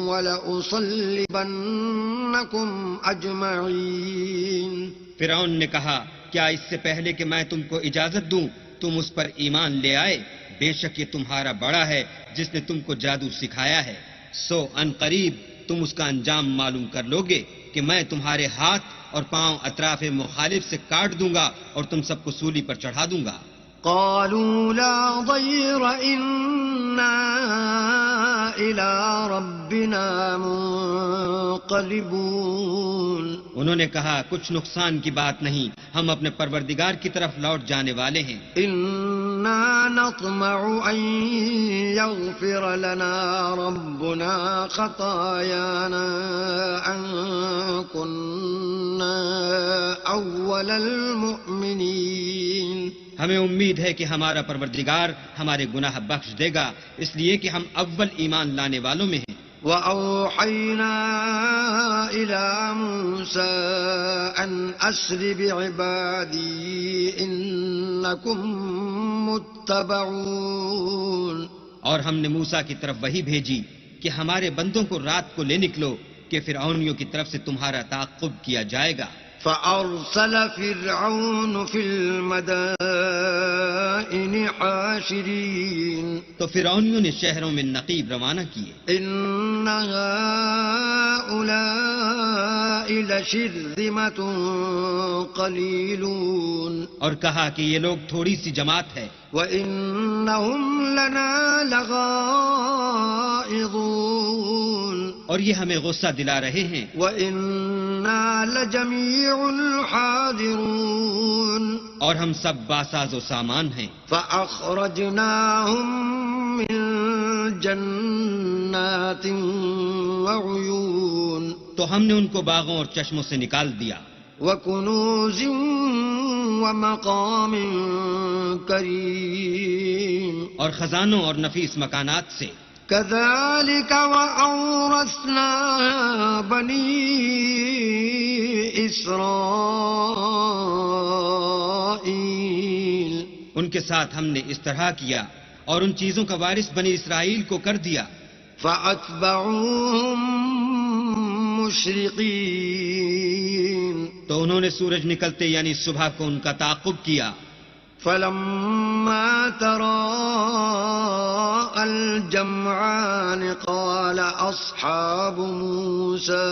[SPEAKER 1] ولأصلبنكم أجمعين
[SPEAKER 2] فرعون نے کہا کیا اس سے پہلے کہ میں تم کو اجازت دوں تم اس پر ایمان لے آئے؟ بے شک یہ تمہارا بڑا ہے جس نے تم کو جادو سکھایا ہے، سو ان قریب تم اس کا انجام معلوم کر لوگے کہ میں تمہارے ہاتھ اور پاؤں اطراف مخالف سے کاٹ دوں گا اور تم سب کو سولی پر چڑھا دوں گا۔
[SPEAKER 1] قالوا لا ضير إنا إلى ربنا منقلبون
[SPEAKER 2] انہوں نے کہا کچھ نقصان کی بات نہیں، ہم اپنے پروردگار کی طرف لوٹ جانے والے ہیں۔
[SPEAKER 1] إنا نطمع أن يغفر لنا ربنا خطايانا أن كنا أول المؤمنين
[SPEAKER 2] ہمیں امید ہے کہ ہمارا پروردگار ہمارے گناہ بخش دے گا، اس لیے کہ ہم اول ایمان لانے والوں میں ہیں۔
[SPEAKER 1] وأوحينا إلى موسى أن أسر بعبادي إنكم متبعون
[SPEAKER 2] اور ہم نے موسیٰ کی طرف وحی بھیجی کہ ہمارے بندوں کو رات کو لے نکلو کہ فرعونیوں کی طرف سے تمہارا تعاقب کیا جائے گا۔
[SPEAKER 1] فأرسل فرعون في المدائن المدائن حاشرين
[SPEAKER 2] تو فرعونیوں نے شہروں میں نقیب روانہ کیے.
[SPEAKER 1] إن هؤلاء لشرذمة قليلون
[SPEAKER 2] اور کہا کہ یہ لوگ تھوڑی سی جماعت ہے
[SPEAKER 1] وإنهم لنا لغائظون
[SPEAKER 2] اور یہ ہمیں غصہ دلا رہے ہیں
[SPEAKER 1] وإنا لجميع حاذرون
[SPEAKER 2] اور ہم سب باساز و سامان ہیں.
[SPEAKER 1] فأخرجناهم من جنات وعيون
[SPEAKER 2] تو ہم نے ان کو باغوں اور چشموں سے نکال دیا
[SPEAKER 1] وكنوز ومقام كريم
[SPEAKER 2] اور خزانوں اور نفیس مکانات سے.
[SPEAKER 1] كذلك وأورثنا بني إسرائيل
[SPEAKER 2] ان کے ساتھ ہم نے اس طرح کیا اور ان چیزوں کا وارث بنی اسرائیل کو کر دیا.
[SPEAKER 1] فأتبعوهم مشرقين
[SPEAKER 2] تو انہوں نے سورج نکلتے یعنی صبح کو ان کا تعاقب کیا.
[SPEAKER 1] فلما تراءى الجمعان قال أصحاب موسى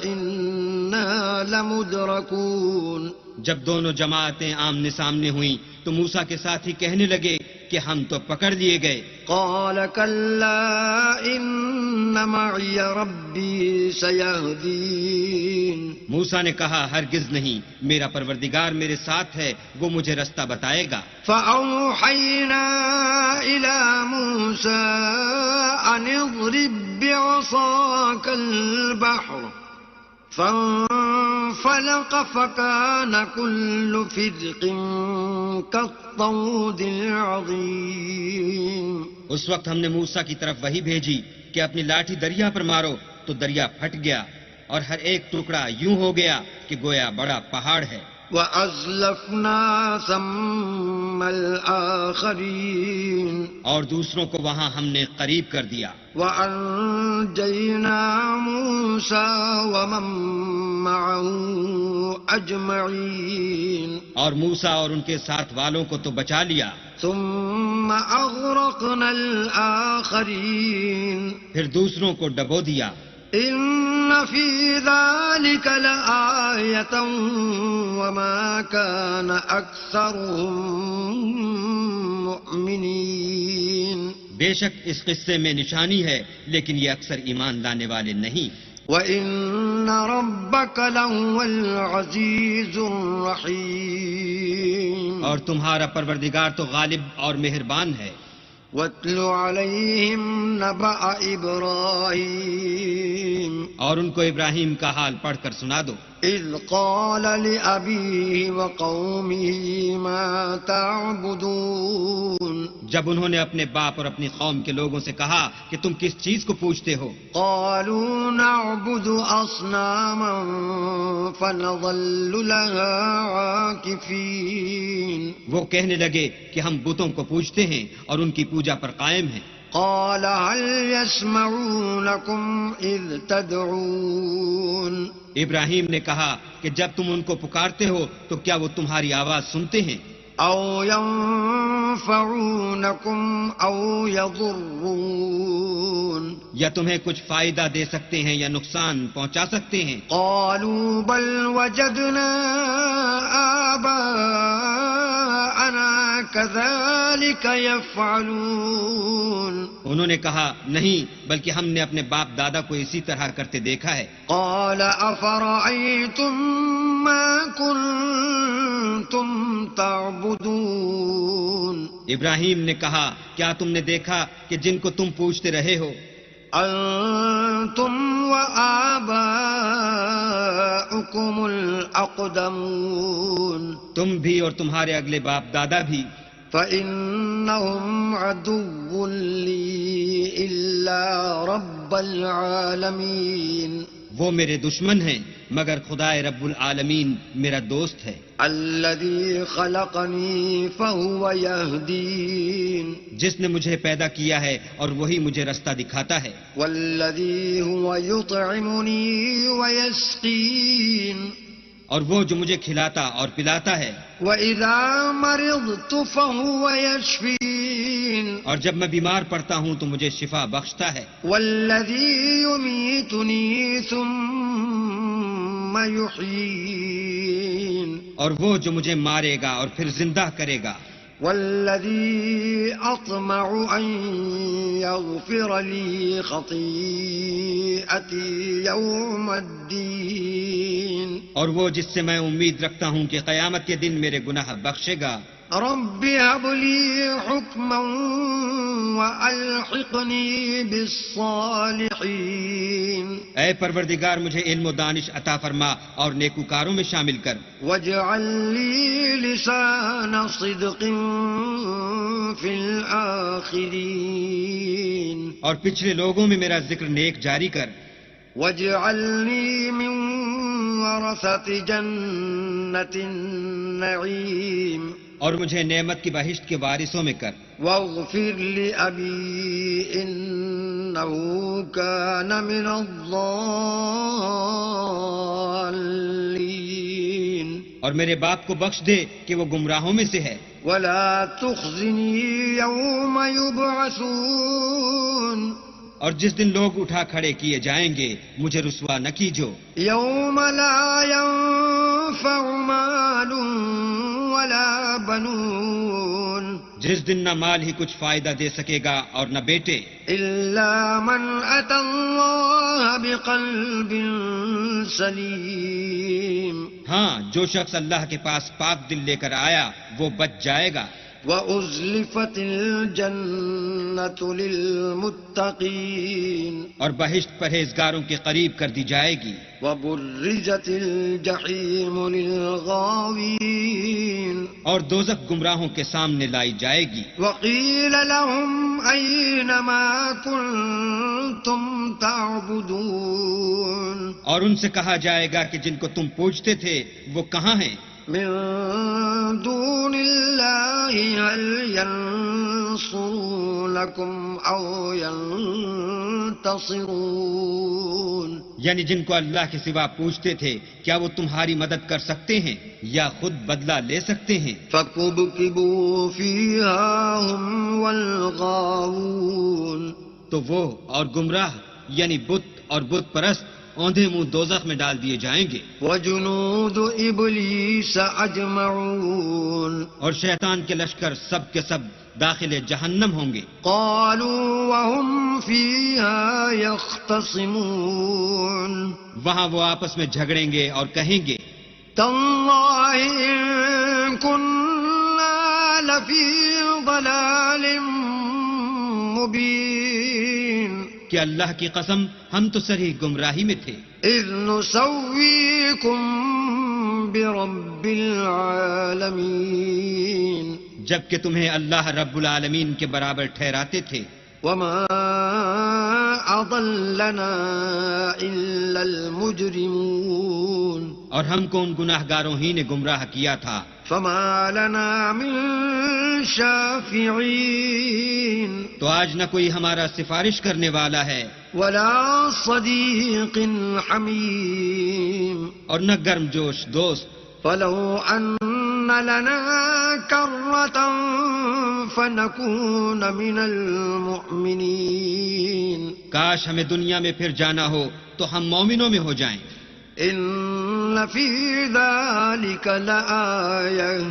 [SPEAKER 1] إنا لمدركون
[SPEAKER 2] جب دونوں جماعتیں آمنے سامنے ہوئیں تو موسیٰ کے ساتھی کہنے لگے کہ ہم تو پکڑ لیے گئے.
[SPEAKER 1] قال كلا إن معي ربي سيهدين
[SPEAKER 2] موسیٰ نے کہا ہرگز نہیں، میرا پروردگار میرے ساتھ ہے، وہ مجھے رستہ بتائے گا.
[SPEAKER 1] فأوحينا إلى موسى أن اضرب بعصاك البحر فانفلق فكان كل فرق كالطود العظيم.
[SPEAKER 2] اس وقت ہم نے موسیٰ کی طرف وحی بھیجی کہ اپنی لاٹھی دریا پر مارو تو دریا پھٹ گیا اور ہر ایک ٹکڑا یوں ہو گیا کہ گویا بڑا پہاڑ ہے.
[SPEAKER 1] وَأَزْلَفْنَا ثَمَّ الْآخَرِينَ
[SPEAKER 2] اور دوسروں کو وہاں ہم نے قریب کر دیا.
[SPEAKER 1] وَأَنْجَيْنَا مُوسَى وَمَن مَّعَهُ أَجْمَعِينَ
[SPEAKER 2] اور موسیٰ اور ان کے ساتھ والوں کو تو بچا لیا.
[SPEAKER 1] ثُمَّ أَغْرَقْنَا الْآخَرِينَ
[SPEAKER 2] پھر دوسروں کو ڈبو دیا.
[SPEAKER 1] إِنَّ فِي ذَلِكَ لَآيَةً وَمَا كَانَ أَكْثَرُهُم مُؤْمِنِينَ
[SPEAKER 2] بے شک اس قصے میں نشانی ہے لیکن یہ اکثر ایمان لانے والے نہیں.
[SPEAKER 1] وَإِنَّ رَبَّكَ لَهُوَ الْعَزِيزُ الرَّحِيمُ
[SPEAKER 2] اور تمہارا پروردگار تو غالب اور مہربان ہے.
[SPEAKER 1] وَاتْلُ عَلَيْهِمْ نَبَأَ إِبْرَاهِيمَ
[SPEAKER 2] اور ان کو ابراہیم کا حال پڑھ کر سنا دو.
[SPEAKER 1] إِذْ قَالَ لِأَبِيهِ وَقَوْمِهِ مَا تَعْبُدُونَ
[SPEAKER 2] جب انہوں نے اپنے باپ اور اپنی قوم کے لوگوں سے کہا کہ تم کس چیز کو پوجتے ہو.
[SPEAKER 1] قَالُوا نَعْبُدُ أَصْنَامًا فَنَظَلُّ لَهَا عَاكِفِينَ
[SPEAKER 2] وہ کہنے لگے کہ ہم بتوں کو پوجتے ہیں اور ان کی پوجا پر قائم ہیں.
[SPEAKER 1] قال هل يسمعونكم إذ تدعون
[SPEAKER 2] ابراہیم نے کہا کہ جب تم ان کو پکارتے ہو تو کیا وہ تمہاری آواز سنتے ہیں؟
[SPEAKER 1] أو ينفعونكم أو يضرون
[SPEAKER 2] یا تمہیں کچھ فائدہ دے سکتے ہیں یا نقصان پہنچا سکتے ہیں؟
[SPEAKER 1] قالوا بل وجدنا آباءنا كذلك يفعلون
[SPEAKER 2] انہوں نے کہا نہیں بلکہ ہم نے اپنے باپ دادا کو اسی طرح کرتے دیکھا ہے.
[SPEAKER 1] قال أفرأيتم ما كنتم تعبدون
[SPEAKER 2] ابراہیم نے کہا کیا تم نے دیکھا کہ جن کو تم پوجتے رہے ہو
[SPEAKER 1] أنتم وآباؤكم الأقدمون
[SPEAKER 2] تم بھی اور تمہارے اگلے باپ دادا بھی
[SPEAKER 1] فإنهم عدو لي إلا رب العالمين
[SPEAKER 2] وہ میرے دشمن ہیں مگر خدائے رب العالمین میرا دوست ہے.
[SPEAKER 1] الذي خلقني فهو يهدين
[SPEAKER 2] جس نے مجھے پیدا کیا ہے اور وہی مجھے رستہ دکھاتا ہے.
[SPEAKER 1] والذي هو يطعمني ويسقين
[SPEAKER 2] اور وہ جو مجھے کھلاتا اور پلاتا ہے،
[SPEAKER 1] وَإِذَا مَرِضْتُ فَهُوَ يَشْفِينِ
[SPEAKER 2] اور جب میں بیمار پڑتا ہوں تو مجھے شفا بخشتا ہے،
[SPEAKER 1] وَالَّذِي يُمِيتُنِي ثُمَّ يُحْيِينِ
[SPEAKER 2] اور وہ جو مجھے مارے گا اور پھر زندہ کرے گا،
[SPEAKER 1] وَالَّذِي أَطْمَعُ أَن يَغْفِرَ لِي خَطِيئَتِي يَوْمَ الدِّينِ
[SPEAKER 2] اور وہ جس سے میں امید رکھتا ہوں کہ قیامت کے دن میرے گناہ بخشے گا۔
[SPEAKER 1] رب هب لي حكما وألحقني بالصالحين
[SPEAKER 2] اے پروردگار مجھے علم و دانش عطا فرما اور نیکوکاروں میں شامل کر،
[SPEAKER 1] واجعل لي لسان صدق في الآخرين
[SPEAKER 2] اور پچھلے لوگوں میں میرا ذکر نیک جاری کر،
[SPEAKER 1] واجعلني من ورثة جنة النعيم
[SPEAKER 2] اور مجھے نعمت کی بہشت کے وارثوں میں کر،
[SPEAKER 1] واغفر لأبي إنه كان من الضالين
[SPEAKER 2] اور میرے باپ کو بخش دے کہ وہ گمراہوں میں سے ہے،
[SPEAKER 1] ولا تخزني يوم يبعثون
[SPEAKER 2] اور جس دن لوگ اٹھا کھڑے کیے جائیں گے مجھے رسوا نہ کیجو،
[SPEAKER 1] يوم لا ينفع مال ولا بنون
[SPEAKER 2] جس دن نہ مال ہی کچھ فائدہ دے سکے گا اور نہ بیٹے،
[SPEAKER 1] إلا من أتى الله بقلب سليم
[SPEAKER 2] ہاں جو شخص اللہ کے پاس پاک دل لے کر آیا وہ بچ جائے گا،
[SPEAKER 1] وَأُزْلِفَتِ الْجَنَّةُ لِلْمُتَّقِينَ
[SPEAKER 2] اور بہشت پرہیزگاروں کے قریب کر دی جائے گی،
[SPEAKER 1] وَبُرِّزَتِ الْجَحِيمُ لِلْغَاوِينَ
[SPEAKER 2] اور دوزخ گمراہوں کے سامنے لائی جائے گی،
[SPEAKER 1] وَقِيلَ لَهُمْ أَيْنَ مَا كُنْتُمْ تَعْبُدُونَ
[SPEAKER 2] اور ان سے کہا جائے گا کہ جن کو تم پوجتے تھے وہ کہاں ہیں،
[SPEAKER 1] من دون الله هل ينصرونكم أو ينتصرون
[SPEAKER 2] یعنی جن کو اللہ کے سوا پوچھتے تھے کیا وہ تمہاری مدد کر سکتے ہیں یا خود بدلہ لے سکتے ہیں،
[SPEAKER 1] فَكُبْكِبُوا فِيهَا هُمْ وَالْغَاوُونَ
[SPEAKER 2] تو وہ اور گمراہ یعنی بت اور بت پرست اوندھے منہ دوزخ میں ڈال دیے جائیں گے،
[SPEAKER 1] وَجُنُودُ إِبْلِيسَ أَجْمَعُونَ
[SPEAKER 2] اور شیطان کے لشکر سب کے سب داخل جہنم ہوں گے،
[SPEAKER 1] قالوا وهم فيها يختصمون
[SPEAKER 2] وہاں وہ آپس میں جھگڑیں گے اور کہیں گے
[SPEAKER 1] تالله إن كنا لفي ضلال مبين
[SPEAKER 2] کہ اللہ کی قسم ہم تو صریح گمراہی میں تھے،
[SPEAKER 1] إذ نسويكم برب العالمين
[SPEAKER 2] جبکہ تمہیں اللہ رب العالمین کے برابر ٹھہراتے تھے،
[SPEAKER 1] وما أضلنا إلا المجرمون
[SPEAKER 2] اور ہم کو ان گناہ گاروں ہی نے گمراہ کیا تھا،
[SPEAKER 1] فما لنا من شافعين
[SPEAKER 2] تو آج نہ کوئی ہمارا سفارش کرنے والا ہے
[SPEAKER 1] ولا صديق حميم
[SPEAKER 2] اور نہ گرم جوش دوست،
[SPEAKER 1] فلو أن لنا كرة فنكون من المؤمنين
[SPEAKER 2] کاش ہمیں دنیا میں پھر جانا ہو تو ہم مومنوں میں ہو جائیں،
[SPEAKER 1] إن في ذلك لآية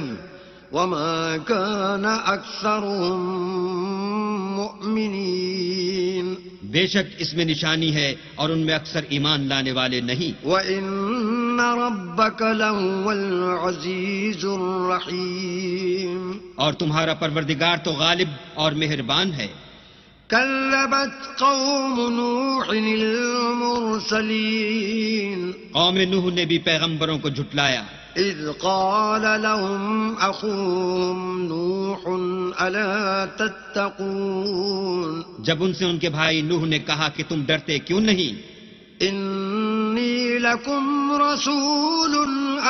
[SPEAKER 1] وما كان أكثرهم مؤمنين
[SPEAKER 2] بے شک اس میں نشانی ہے اور ان میں اکثر ایمان لانے والے نہیں،
[SPEAKER 1] وَإِنَّ رَبَّكَ لَهُوَ الْعَزِيزُ الرَّحِيمُ
[SPEAKER 2] اور تمہارا پروردگار تو غالب اور مہربان ہے،
[SPEAKER 1] كذبت قوم نوح المرسلين
[SPEAKER 2] قوم نوح نے بھی پیغمبروں کو جھٹلایا،
[SPEAKER 1] إذ قال لهم أخوهم نوح ألا تتقون
[SPEAKER 2] جب ان سے ان کے بھائی نوح نے کہا کہ تم ڈرتے کیوں نہیں،
[SPEAKER 1] إني لكم رسول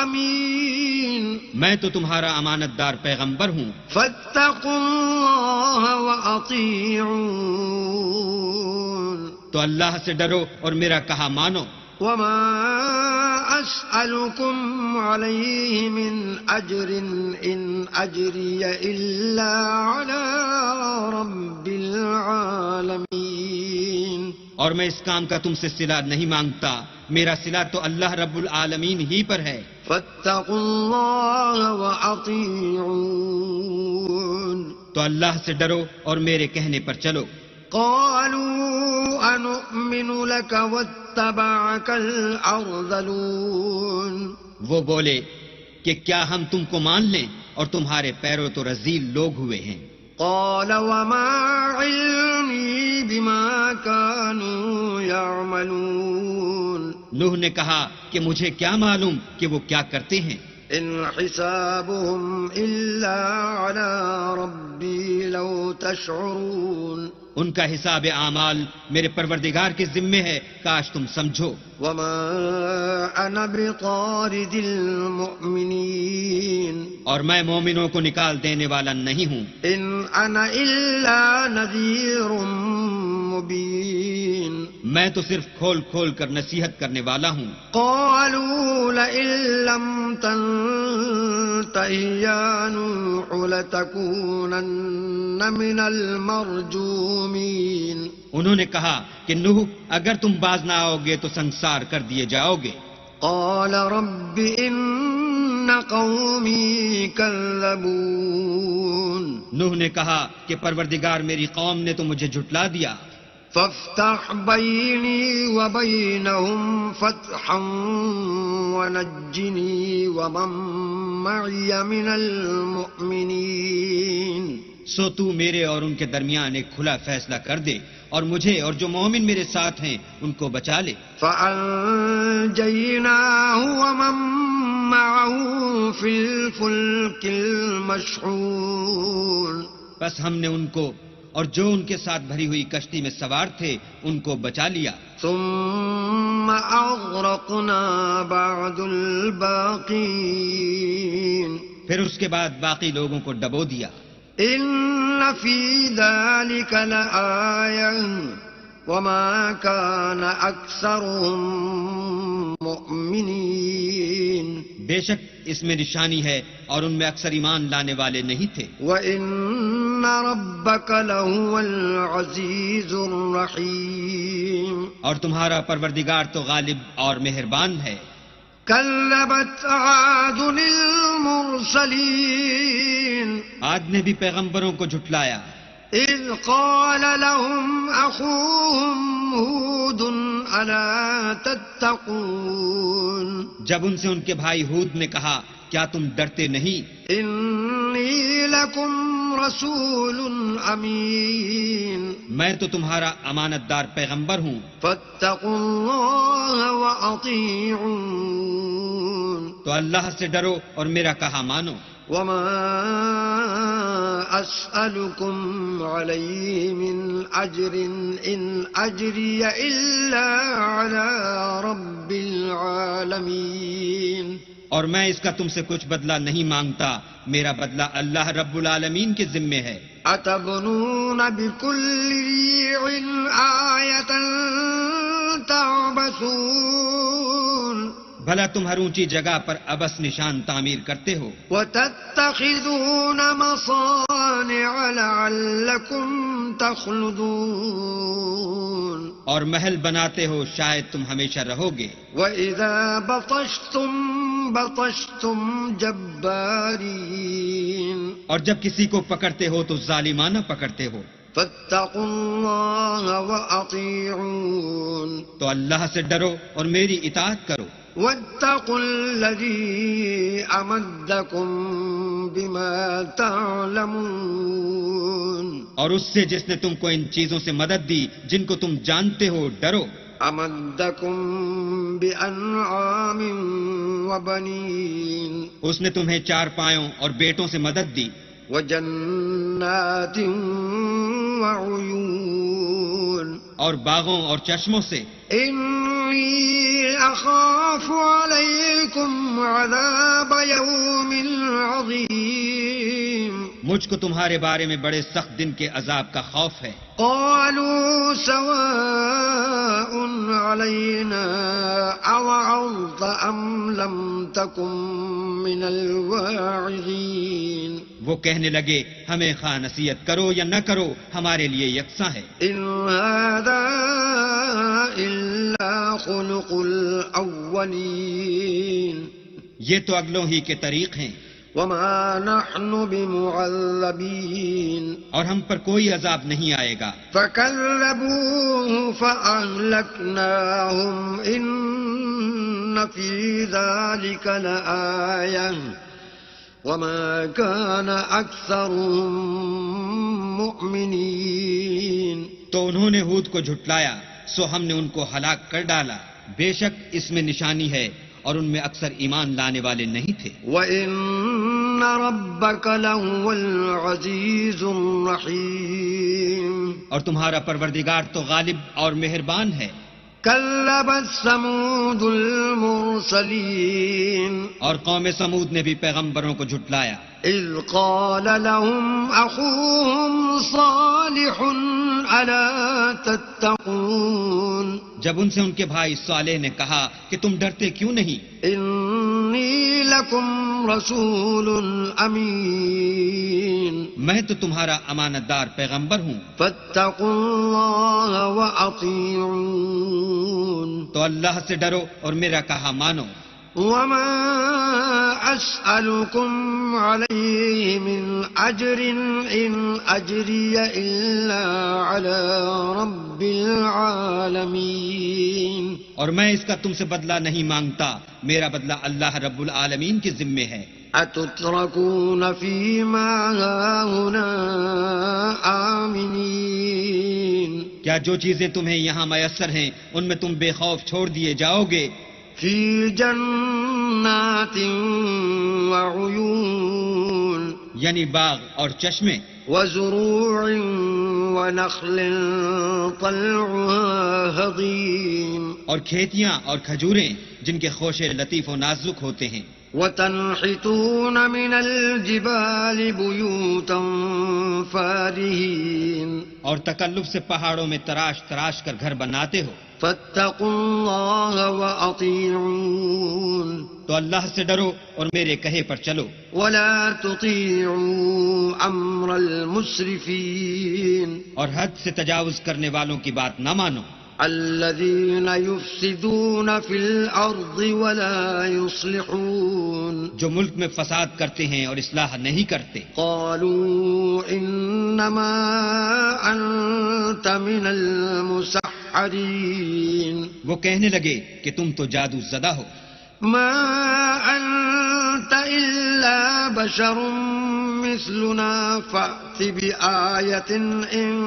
[SPEAKER 1] أمين
[SPEAKER 2] میں تو تمہارا امانت دار پیغمبر ہوں،
[SPEAKER 1] فاتقوا الله وأطيعون
[SPEAKER 2] تو اللہ سے ڈرو اور میرا کہا مانو،
[SPEAKER 1] وما أسألكم عليه من أجر إن أجري إلا على رب العالمين.
[SPEAKER 2] اور میں اس کام کا تم سے صلہ نہیں مانگتا، میرا صلہ تو اللہ رب العالمین ہی پر ہے.
[SPEAKER 1] فاتقوا الله وأطيعون.
[SPEAKER 2] تو اللہ سے ڈرو اور میرے کہنے پر چلو.
[SPEAKER 1] قالوا أنؤمن لك واتبعك الأرذلون.
[SPEAKER 2] وہ بولے کہ کیا ہم تم کو مان لیں اور تمہارے پیروں تو رذیل لوگ ہوئے ہیں.
[SPEAKER 1] قال وما علمي بما كانوا يعملون.
[SPEAKER 2] نوح نے کہا کہ مجھے کیا معلوم کہ وہ کیا کرتے ہیں.
[SPEAKER 1] إن حسابهم إلا على ربي لو تشعرون.
[SPEAKER 2] ان کا حساب اعمال میرے پروردگار کے ذمے ہے، کاش تم سمجھو.
[SPEAKER 1] وما أنا بطارد المؤمنين.
[SPEAKER 2] اور میں مومنوں کو نکال دینے والا نہیں ہوں.
[SPEAKER 1] إن أنا إلا نذير مبين.
[SPEAKER 2] میں تو صرف کھول کھول کر نصیحت کرنے والا ہوں.
[SPEAKER 1] قالوا لئن لم تنته يا نوح لتكونن من المرجومين.
[SPEAKER 2] انہوں نے کہا کہ نوح اگر تم باز نہ آؤ گے تو سنسار کر دیے جاؤ گے.
[SPEAKER 1] قال رب إن قومي كذبون.
[SPEAKER 2] نوح نے کہا کہ پروردگار میری قوم نے تو مجھے جھٹلا دیا.
[SPEAKER 1] فافتح بيني وبينهم فتحا ونجني ومن معي من المؤمنين.
[SPEAKER 2] سو تو میرے اور ان کے درمیان ایک کھلا فیصلہ کر دے اور مجھے اور جو مومن میرے ساتھ ہیں ان کو بچا لے.
[SPEAKER 1] فأنجيناه ومن معه في الفلك المشحون.
[SPEAKER 2] بس ہم نے ان کو اور جو ان کے ساتھ بھری ہوئی کشتی میں سوار تھے ان کو بچا لیا.
[SPEAKER 1] ثم أغرقنا بعد الباقين.
[SPEAKER 2] پھر اس کے بعد باقی لوگوں کو ڈبو دیا.
[SPEAKER 1] إن في ذلك لآية وما كان أكثرهم مؤمنين.
[SPEAKER 2] بے شک اس میں نشانی ہے اور ان میں اکثر ایمان لانے والے نہیں تھے.
[SPEAKER 1] وَإِنَّ رَبَّكَ لَهُوَ الْعَزِيزُ الرَّحِيمُ.
[SPEAKER 2] اور تمہارا پروردگار تو غالب اور مہربان ہے.
[SPEAKER 1] كَذَّبَتْ عَادٌ الْمُرْسَلِينَ.
[SPEAKER 2] عاد نے بھی پیغمبروں کو جھٹلایا.
[SPEAKER 1] إِذْ قَالَ لَهُمْ أَخُوهُمْ هُودٌ أَلَا تَتَّقُونَ.
[SPEAKER 2] جب ان سے ان کے بھائی ہود نے کہا کیا تم ڈرتے نہیں؟
[SPEAKER 1] إِنِّي لَكُمْ رَسُولٌ أَمِينٌ.
[SPEAKER 2] میں تو تمہارا امانت دار پیغمبر ہوں.
[SPEAKER 1] فَاتَّقُوا اللَّهَ وَأَطِيعُونِ.
[SPEAKER 2] تو اللہ سے ڈرو اور میرا کہا مانو.
[SPEAKER 1] وما أسألكم عليه من أجر إن أجري إلا على رب العالمين.
[SPEAKER 2] اور میں اس کا تم سے کچھ بدلہ نہیں مانگتا، میرا بدلہ اللہ رب العالمین کے ذمے ہے.
[SPEAKER 1] أتبنون بكل ريع آية تعبثون.
[SPEAKER 2] بھلا تم ہر اونچی جگہ پر ابس نشان تعمیر کرتے ہو.
[SPEAKER 1] وتتخذون مصانع لعلكم تخلدون.
[SPEAKER 2] اور محل بناتے ہو شاید تم ہمیشہ رہو گے.
[SPEAKER 1] وإذا بطشتم بطشتم جبارين.
[SPEAKER 2] اور جب کسی کو پکڑتے ہو تو ظالمانہ پکڑتے ہو.
[SPEAKER 1] فاتقوا الله وأطيعون.
[SPEAKER 2] تو اللہ سے ڈرو اور میری اطاعت کرو.
[SPEAKER 1] واتقوا الذي أمدكم بما تعلمون.
[SPEAKER 2] اور اس سے جس نے تم کو ان چیزوں سے مدد دی جن کو تم جانتے ہو ڈرو.
[SPEAKER 1] أمدكم بأنعام وبنين.
[SPEAKER 2] اس نے تمہیں چار پایوں اور بیٹوں سے مدد دی.
[SPEAKER 1] وجنات وعيون.
[SPEAKER 2] اور باغوں اور چشموں سے.
[SPEAKER 1] إني أخاف عليكم عذاب يوم عظيم.
[SPEAKER 2] مجھ کو تمہارے بارے میں بڑے سخت دن کے عذاب کا خوف ہے.
[SPEAKER 1] قالوا سواء علينا أوعظت أم لم تكن من الواعظين
[SPEAKER 2] وہ کہنے لگے ہمیں خواہ نصیحت کرو یا نہ کرو ہمارے لیے یکساں ہے.
[SPEAKER 1] إن هذا إلا خلق الأولين
[SPEAKER 2] یہ تو اگلوں ہی کے طریق ہیں
[SPEAKER 1] وما نحن بمعذبين
[SPEAKER 2] اور ہم پر کوئی عذاب نہیں آئے گا.
[SPEAKER 1] فكذبوه فأهلكناهم إن في ذلك لآية وما كان أكثرهم مؤمنين
[SPEAKER 2] تو انہوں نے ہود کو جھٹلایا سو ہم نے ان کو ہلاک کر ڈالا. بے شک اس میں نشانی ہے اور ان میں اکثر ایمان لانے والے نہیں تھے.
[SPEAKER 1] وَإِنَّ رَبَّكَ لَهُوَ الْعَزِيزُ الرَّحِيمُ
[SPEAKER 2] اور تمہارا پروردگار تو غالب اور مہربان ہے.
[SPEAKER 1] كَذَّبَتْ ثَمُودُ الْمُرْسَلِينَ
[SPEAKER 2] اور قوم سمود نے بھی پیغمبروں کو جھٹلایا
[SPEAKER 1] إِذْ قَالَ لَهُمْ أَخُوهُمْ صَالِحٌ أَلَا تَتَّقُونَ
[SPEAKER 2] جب ان سے ان کے بھائی صالح نے کہا کہ تم ڈرتے کیوں نہیں.
[SPEAKER 1] إِنِّي لَكُمْ رَسُولٌ أَمِينٌ
[SPEAKER 2] میں تو تمہارا امانت دار پیغمبر ہوں
[SPEAKER 1] فَاتَّقُوا اللَّهَ وَأَطِيعُونِ
[SPEAKER 2] تو اللہ سے ڈرو اور میرا کہا مانو.
[SPEAKER 1] وَمَا أَسْأَلُكُمْ عَلَيْهِ مِنْ أَجْرٍ إِنْ أَجْرِيَ إِلَّا عَلَى رَبِّ الْعَالَمِينَ
[SPEAKER 2] اور میں اس کا تم سے بدلہ نہیں مانگتا، میرا بدلہ اللہ رب العالمین کے ذمے ہے.
[SPEAKER 1] أَتُتْرَكُونَ فِي مَا هَاهُنَا آمِنِينَ
[SPEAKER 2] کیا جو چیزیں تمہیں یہاں میسر ہیں ان میں تم بے خوف چھوڑ دیے جاؤ گے؟
[SPEAKER 1] فِي جَنَّاتٍ وَعُيُونٍ
[SPEAKER 2] یعنی باغ اور چشمے،
[SPEAKER 1] وَزُرُوعٍ وَنَخْلٍ طَلْعُهَا هَضِيمٌ
[SPEAKER 2] اور کھیتیاں اور کھجوریں جن کے خوشے لطیف و نازک ہوتے ہیں.
[SPEAKER 1] وَتَنْحِتُونَ مِنَ الْجِبَالِ بُيُوتًا فَارِهِينَ
[SPEAKER 2] اور تکلف سے پہاڑوں میں تراش تراش کر گھر بناتے ہو.
[SPEAKER 1] فَاتَّقُوا اللَّهَ وَأَطِيعُونَ
[SPEAKER 2] تو اللہ سے ڈرو اور میرے کہے پر چلو.
[SPEAKER 1] وَلَا تُطِيعُوا أَمْرَ الْمُسْرِفِينَ
[SPEAKER 2] اور حد سے تجاوز کرنے والوں کی بات نہ مانو،
[SPEAKER 1] الَّذِينَ يُفْسِدُونَ فِي الْأَرْضِ وَلَا يُصْلِحُونَ
[SPEAKER 2] جو ملک میں فساد کرتے ہیں اور اصلاح نہیں کرتے.
[SPEAKER 1] قَالُوا إِنَّمَا أَنْتَ مِنَ الْمُسَحَّرِينَ
[SPEAKER 2] وہ کہنے لگے کہ تم تو جادو زدہ ہو.
[SPEAKER 1] ما أنت إلا بشر مثلنا فأت بآية إن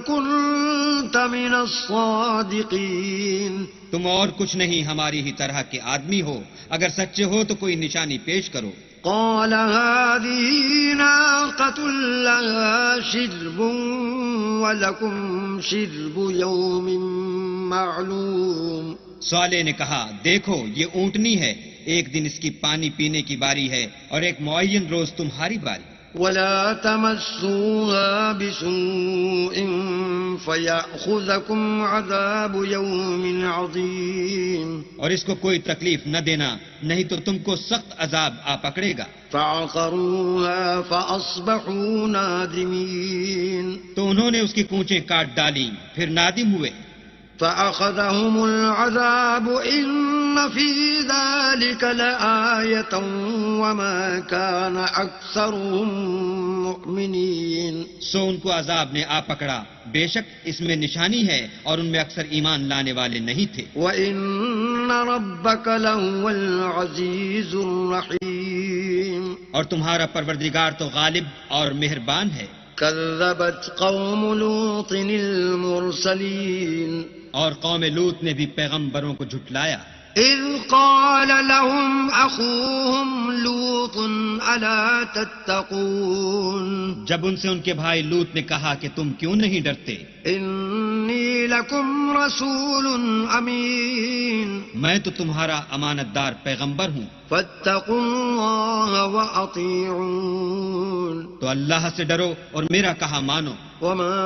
[SPEAKER 1] كنت من الصادقين
[SPEAKER 2] تم اور کچھ نہیں ہماری ہی طرح کے آدمی ہو، اگر سچے ہو تو کوئی نشانی پیش کرو.
[SPEAKER 1] قال هذه ناقة لها شرب ولكم شرب يوم معلوم.
[SPEAKER 2] صالح نے کہا دیکھو یہ اونٹنی ہے، ایک دن اس کی پانی پینے کی باری ہے اور ایک معین روز تمہاری باری.
[SPEAKER 1] ولا تمسوها بسوء فيأخذكم عذاب يوم عظيم.
[SPEAKER 2] اور اس کو کوئی تکلیف نہ دینا نہیں تو تم کو سخت عذاب آ پکڑے گا.
[SPEAKER 1] فعقروها فأصبحوا نادمين.
[SPEAKER 2] تو انہوں نے اس کی کونچیں کاٹ ڈالی پھر نادم ہوئے.
[SPEAKER 1] فأخذهم العذاب إن في ذلك لآية وما كان أكثرهم مؤمنين.
[SPEAKER 2] سو ان کو عذاب نے آ پکڑا، بے شک اس میں نشانی ہے اور ان میں اکثر ایمان لانے والے نہیں تھے.
[SPEAKER 1] وَإِنَّ رَبَّكَ لَهُوَ الْعَزِيزُ الرَّحِيمُ
[SPEAKER 2] اور تمہارا پروردگار تو غالب اور مہربان ہے.
[SPEAKER 1] كذبت قوم لوط المرسلين
[SPEAKER 2] اور قوم لوط نے بھی پیغمبروں کو جھٹلایا.
[SPEAKER 1] إذ قال لهم أخوهم لوط ألا تتقون
[SPEAKER 2] جب ان سے ان کے بھائی لوط نے کہا کہ تم کیوں نہیں ڈرتے.
[SPEAKER 1] إني لكم رسول أمين
[SPEAKER 2] میں تو تمہارا امانت دار پیغمبر ہوں،
[SPEAKER 1] فاتقوا الله وأطيعون
[SPEAKER 2] تو اللہ سے ڈرو اور میرا کہا مانو۔
[SPEAKER 1] وما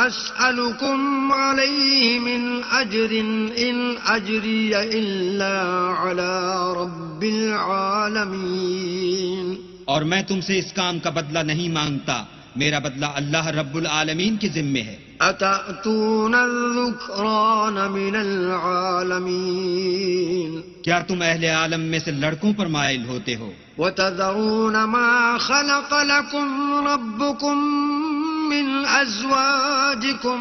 [SPEAKER 1] أسألكم عليه من أجر إن أجري إلا على رب العالمين
[SPEAKER 2] اور میں تم سے اس کام کا بدلہ نہیں مانگتا، میرا بدلہ اللہ رب العالمین کے ذمے ہے۔
[SPEAKER 1] أتأتون الذكران من العالمين
[SPEAKER 2] کیا تم اہل عالم میں سے لڑکوں پر مائل ہوتے ہو؟
[SPEAKER 1] وتذرون ما خلق لكم ربكم من أزواجكم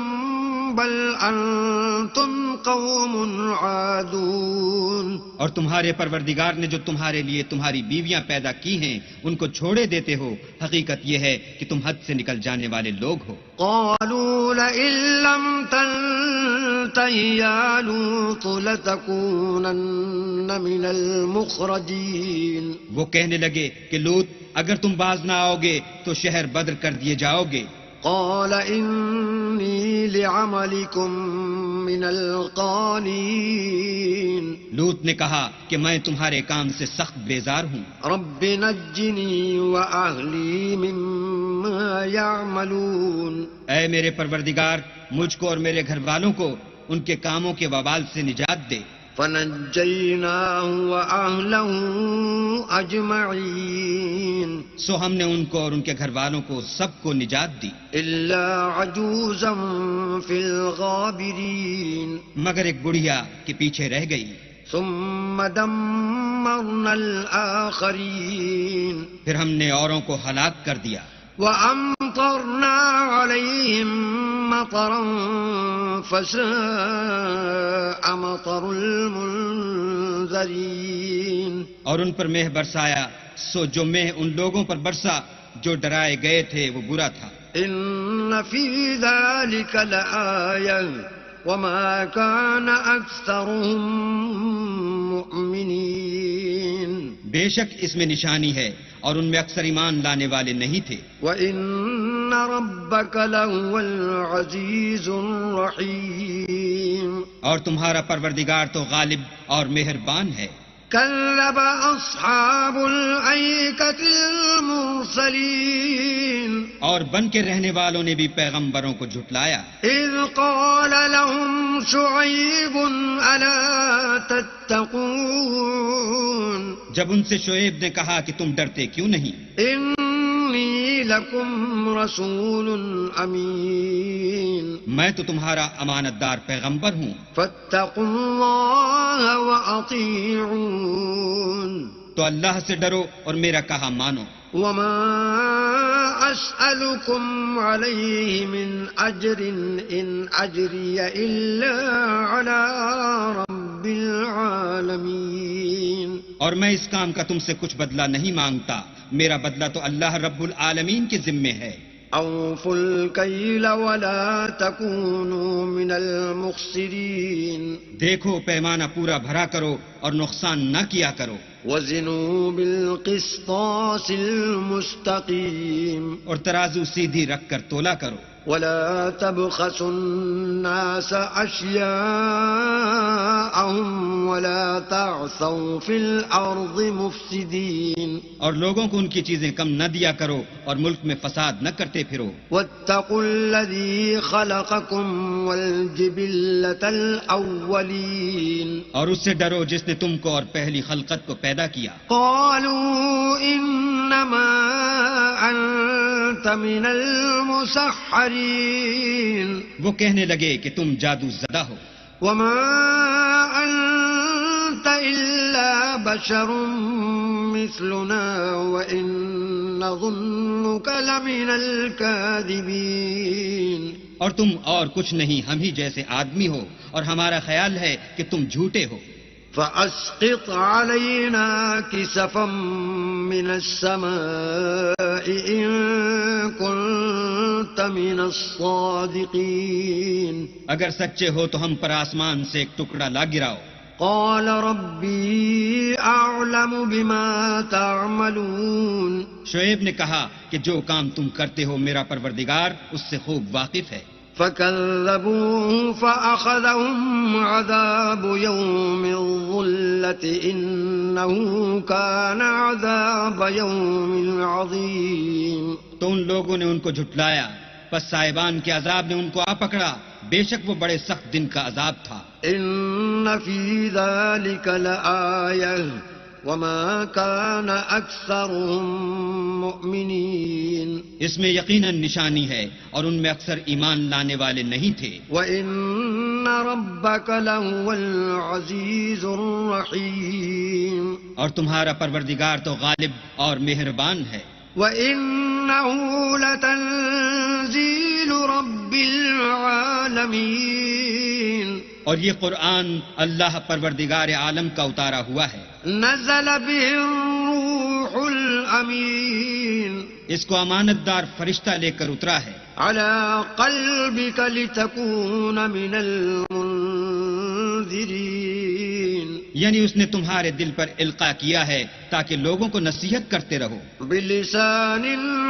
[SPEAKER 1] بل أنتم قوم عادون
[SPEAKER 2] اور تمہارے پروردگار نے جو تمہارے لیے تمہاری بیویاں پیدا کی ہیں ان کو چھوڑے دیتے ہو، حقیقت یہ ہے کہ تم حد سے نکل جانے والے لوگ ہو۔
[SPEAKER 1] قالوا لئن لم تنته يا لوط لتكونن من المخرجين
[SPEAKER 2] وہ کہنے لگے کہ لوط اگر تم باز نہ آؤ گے تو شہر بدر کر دیے جاؤ گے۔
[SPEAKER 1] قال إني لعملكم من القالين
[SPEAKER 2] لوط نے کہا کہ میں تمہارے کام سے سخت بیزار ہوں،
[SPEAKER 1] رب نجني وأهلي مما يعملون
[SPEAKER 2] اے میرے پروردگار مجھ کو اور میرے گھر والوں کو ان کے کاموں کے وبال سے نجات دے۔
[SPEAKER 1] فنجيناه وأهله أجمعين
[SPEAKER 2] سو ہم نے ان کو اور ان کے گھر والوں کو سب کو نجات دی،
[SPEAKER 1] إلا عجوزا في الغابرين
[SPEAKER 2] مگر ایک بڑھیا کے پیچھے رہ گئی۔
[SPEAKER 1] ثم دمرنا الآخرين
[SPEAKER 2] پھر ہم نے اوروں کو ہلاک کر دیا،
[SPEAKER 1] وأمطرنا عليهم مطرا فساء مطر المنذرين
[SPEAKER 2] اور ان پر مہ برسایا، سو جو مہ ان لوگوں پر برسا جو ڈرائے گئے تھے وہ برا تھا۔
[SPEAKER 1] إن في ذلك لآية وما كان أكثرهم مؤمنين
[SPEAKER 2] بے شک اس میں نشانی ہے اور ان میں اکثر ایمان لانے والے نہیں تھے۔
[SPEAKER 1] وإن ربك لهو العزيز الرحيم
[SPEAKER 2] اور تمہارا پروردگار تو غالب اور مہربان ہے۔
[SPEAKER 1] كذب أصحاب الأيكة المرسلين
[SPEAKER 2] اور بن کے رہنے والوں نے بھی پیغمبروں کو جھٹلایا،
[SPEAKER 1] إذ قال لهم شعيب ألا تتقون
[SPEAKER 2] جب ان سے شعیب نے کہا کہ تم ڈرتے کیوں نہیں؟
[SPEAKER 1] إني لكم رسول أمين
[SPEAKER 2] میں تو تمہارا امانت دار پیغمبر ہوں،
[SPEAKER 1] فاتقوا الله وأطيعون
[SPEAKER 2] تو اللہ سے ڈرو اور میرا کہا مانو۔
[SPEAKER 1] وما أسألكم عليه من أجر إن أجري إلا على رب العالمين
[SPEAKER 2] اور میں اس کام کا تم سے کچھ بدلہ نہیں مانگتا، میرا بدلہ تو اللہ رب العالمین کے ذمے ہے۔
[SPEAKER 1] أوفوا الكيل ولا تكونوا من المخسرين
[SPEAKER 2] دیکھو پیمانہ پورا بھرا کرو اور نقصان نہ کیا کرو،
[SPEAKER 1] وزنوا بالقسطاس المستقيم
[SPEAKER 2] اور ترازو سیدھی رکھ کر تولا کرو،
[SPEAKER 1] ولا تبخسوا الناس أشياءهم ولا تعثوا في الأرض مفسدين
[SPEAKER 2] اور لوگوں کو ان کی چیزیں کم نہ دیا کرو اور ملک میں فساد نہ کرتے پھرو۔
[SPEAKER 1] واتقوا الذي خلقكم والجبلة الأولين
[SPEAKER 2] اور اس سے ڈرو جس نے تم کو اور پہلی خلقت کو پیدا کیا۔
[SPEAKER 1] قالوا إنما أنت من المسحرين
[SPEAKER 2] وہ کہنے لگے کہ تم جادو زدہ ہو،
[SPEAKER 1] وما أنت إلا بشر مثلنا وإن نظنك لمن الكاذبين
[SPEAKER 2] اور تم اور کچھ نہیں، ہم ہی جیسے آدمی ہو اور ہمارا خیال ہے کہ تم جھوٹے ہو۔
[SPEAKER 1] فأسقط علينا كسفا من السماء إن كنت من الصادقين
[SPEAKER 2] اگر سچے ہو تو ہم پر آسمان سے ایک ٹکڑا لا گراؤ۔
[SPEAKER 1] قال ربي أعلم بما تعملون
[SPEAKER 2] شعیب نے کہا کہ جو کام تم کرتے ہو میرا پروردگار اس سے خوب واقف ہے۔
[SPEAKER 1] فكذبوه فأخذهم عذاب يوم الظلة إنه كان عذاب يوم عظيم.
[SPEAKER 2] تو ان لوگوں نے ان کو جھٹلایا، پس صاحبان کے عذاب نے ان کو آ پکڑا، بے شک وہ بڑے سخت دن کا عذاب تھا.
[SPEAKER 1] إن في ذلك لآية وما كان أكثرهم مؤمنين.
[SPEAKER 2] اس میں یقیناً نشانی ہے اور ان میں اکثر ایمان لانے والے نہیں تھے.
[SPEAKER 1] وَإِنَّ رَبَّكَ لَهُوَ الْعَزِيزُ الرَّحِيمُ.
[SPEAKER 2] اور تمہارا پروردگار تو غالب اور مہربان ہے.
[SPEAKER 1] وَإِنَّهُ لَتَنزِيلُ رَبِّ الْعَالَمِينَ.
[SPEAKER 2] اور یہ قرآن اللہ پروردگار عالم کا اتارا ہوا ہے.
[SPEAKER 1] نزل به الروح الأمين.
[SPEAKER 2] اس کو امانت دار فرشتہ لے کر اترا ہے.
[SPEAKER 1] على قلبك لتكون من المنذرين.
[SPEAKER 2] یعنی اس نے تمہارے دل پر القاء کیا ہے تاکہ لوگوں کو نصیحت کرتے رہو.
[SPEAKER 1] بلسان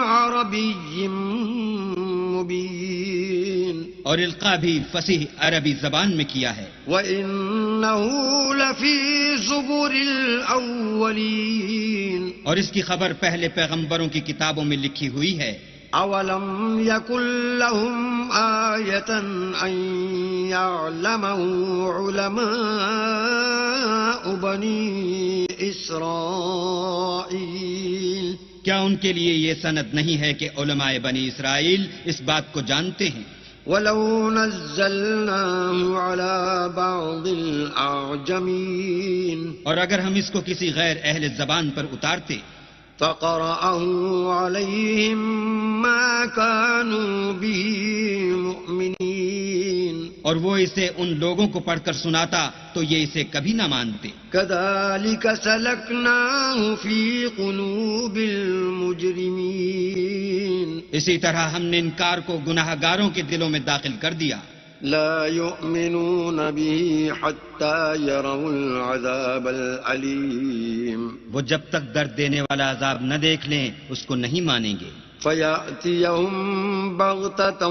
[SPEAKER 1] عربی مبین.
[SPEAKER 2] اور القاء بھی فصیح عربی زبان میں کیا ہے.
[SPEAKER 1] وَإِنَّهُ لَفِي زُبُرِ الْأَوَّلِينَ.
[SPEAKER 2] اور اس کی خبر پہلے پیغمبروں کی کتابوں میں لکھی ہوئی ہے.
[SPEAKER 1] أَوَلَمْ يَكُنْ لَهُمْ آيَةً أَنْ يَعْلَمَهُ عُلَمَاءُ بَنِي إِسْرَائِيلَ.
[SPEAKER 2] کیا ان کے لیے یہ سند نہیں ہے کہ علماء بنی اسرائیل اس بات کو جانتے ہیں؟
[SPEAKER 1] وَلَوْ نَزَّلْنَاهُ عَلَى بَعْضِ الْأَعْجَمِينَ.
[SPEAKER 2] اور اگر ہم اس کو کسی غیر اہل زبان پر اتارتے
[SPEAKER 1] فَقَرَأَهُ عَلَيْهِمْ مَا كَانُوا بِهِ مُؤْمِنِينَ.
[SPEAKER 2] اور وہ اسے ان لوگوں کو پڑھ کر سناتا تو یہ اسے کبھی نہ مانتے.
[SPEAKER 1] كَذَلِكَ سَلَكْنَاهُ فِي قُلُوبِ الْمُجْرِمِينَ.
[SPEAKER 2] اسی طرح ہم نے انکار کو گناہ گاروں کے دلوں میں داخل کر دیا.
[SPEAKER 1] لا يؤمنون به حتى يروا العذاب الأليم.
[SPEAKER 2] وہ جب تک درد دینے والا عذاب نہ دیکھ لیں اس کو نہیں مانیں گے.
[SPEAKER 1] فَيَأْتِيَهُمْ بَغْتَةً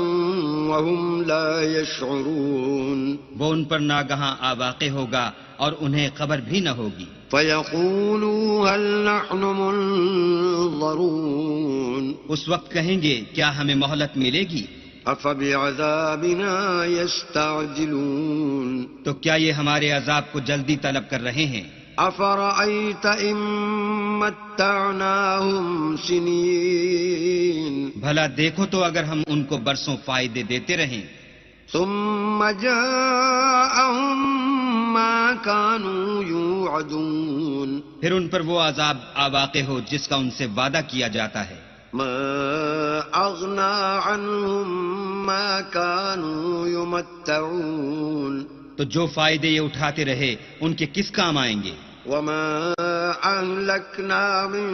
[SPEAKER 1] وَهُمْ لَا يَشْعُرُونَ.
[SPEAKER 2] وہ ان پر ناگہاں آ واقع ہوگا اور انہیں خبر بھی نہ ہوگی.
[SPEAKER 1] فَيَقُولُوا هَلْ نَحْنُ مُنظَرُونَ.
[SPEAKER 2] اس وقت کہیں گے کیا ہمیں مہلت ملے گی؟
[SPEAKER 1] أَفَبِعَذَابِنَا يَسْتَعْجِلُونَ.
[SPEAKER 2] تو کیا یہ ہمارے عذاب کو جلدی طلب کر رہے ہیں؟
[SPEAKER 1] أَفَرَأَيْتَ إِن مَّتَّعْنَاهُمْ سِنِينَ.
[SPEAKER 2] بھلا دیکھو تو اگر ہم ان کو برسوں فائدے دیتے رہیں
[SPEAKER 1] ثُمَّ جَاءَهُم مَّا كَانُوا يُوعَدُونَ.
[SPEAKER 2] پھر ان پر وہ عذاب آ واقع ہو جس کا ان سے وعدہ کیا جاتا ہے.
[SPEAKER 1] ما أغنى عنهم ما كانوا يمتعون.
[SPEAKER 2] تو جو فائدے یہ اٹھاتے رہے ان کے کس کام آئیں گے؟
[SPEAKER 1] وما أهلكنا من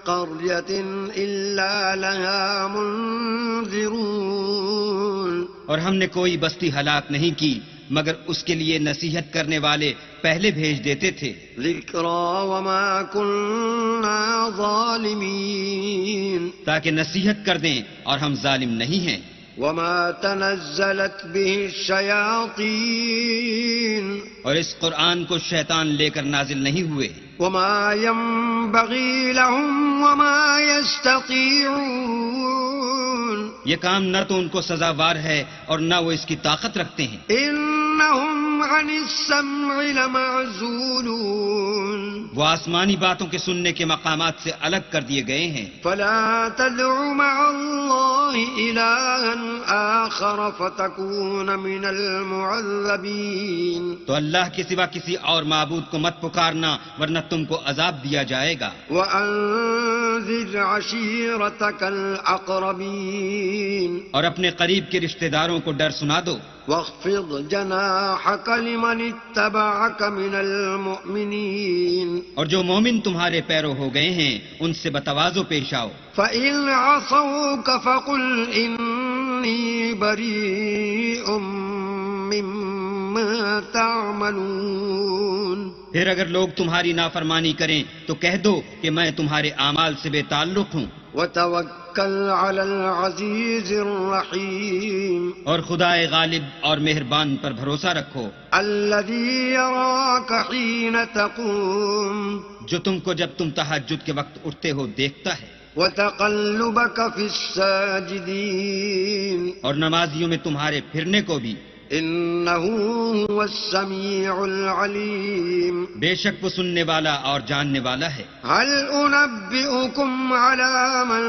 [SPEAKER 1] قرية إلا لها منذرون.
[SPEAKER 2] اور ہم نے کوئی بستی ہلاک نہیں کی مگر اس کے لیے نصیحت کرنے والے پہلے بھیج دیتے تھے.
[SPEAKER 1] ذکرا وما كنا ظالمین.
[SPEAKER 2] تاکہ نصیحت کر دیں اور ہم ظالم نہیں ہیں.
[SPEAKER 1] وما تنزلت به الشیاطین.
[SPEAKER 2] اور اس قرآن کو شیطان لے کر نازل نہیں ہوئے.
[SPEAKER 1] وما ينبغي لهم وما يستطيعون.
[SPEAKER 2] یہ کام نہ تو ان کو سزاوار ہے اور نہ وہ اس کی طاقت رکھتے ہیں.
[SPEAKER 1] انہم عن السمع لمعزولون.
[SPEAKER 2] وہ آسمانی باتوں کے سننے کے مقامات سے الگ کر دیے گئے ہیں.
[SPEAKER 1] فلا تدع مع اللہ الہا آخر فتکون من المعذبین.
[SPEAKER 2] تو اللہ کے سوا کسی اور معبود کو مت پکارنا ورنہ تم کو عذاب دیا جائے گا.
[SPEAKER 1] وَأَنذِرْ عَشِيرَتَكَ الْأَقْرَبِينَ.
[SPEAKER 2] اور اپنے قریب کے رشتہ داروں کو ڈر سنا دو.
[SPEAKER 1] وَاخْفِضْ جَنَاحَكَ لِمَنِ اتَّبَعَكَ مِنَ الْمُؤْمِنِينَ.
[SPEAKER 2] اور جو مومن تمہارے پیرو ہو گئے ہیں ان سے بتواضع پیش آؤ.
[SPEAKER 1] فَإِنْ عَصَوْكَ فَقُلْ إِنِّي بَرِيءٌ مِّمَّا تَعْمَلُونَ.
[SPEAKER 2] پھر اگر لوگ تمہاری نافرمانی کریں تو کہہ دو کہ میں تمہارے اعمال سے بے تعلق ہوں.
[SPEAKER 1] وتوكل على العزيز الرحيم
[SPEAKER 2] اور خدائے غالب اور مہربان پر بھروسہ رکھو،
[SPEAKER 1] الذي يراك حين تقوم
[SPEAKER 2] جو تم کو جب تم تہجد کے وقت اٹھتے ہو دیکھتا ہے،
[SPEAKER 1] وتقلبك في الساجدين
[SPEAKER 2] اور نمازیوں میں تمہارے پھرنے کو بھی۔
[SPEAKER 1] إنه هو السميع العليم
[SPEAKER 2] بے شک وہ سننے والا اور جاننے والا ہے۔
[SPEAKER 1] هل أنبئكم على من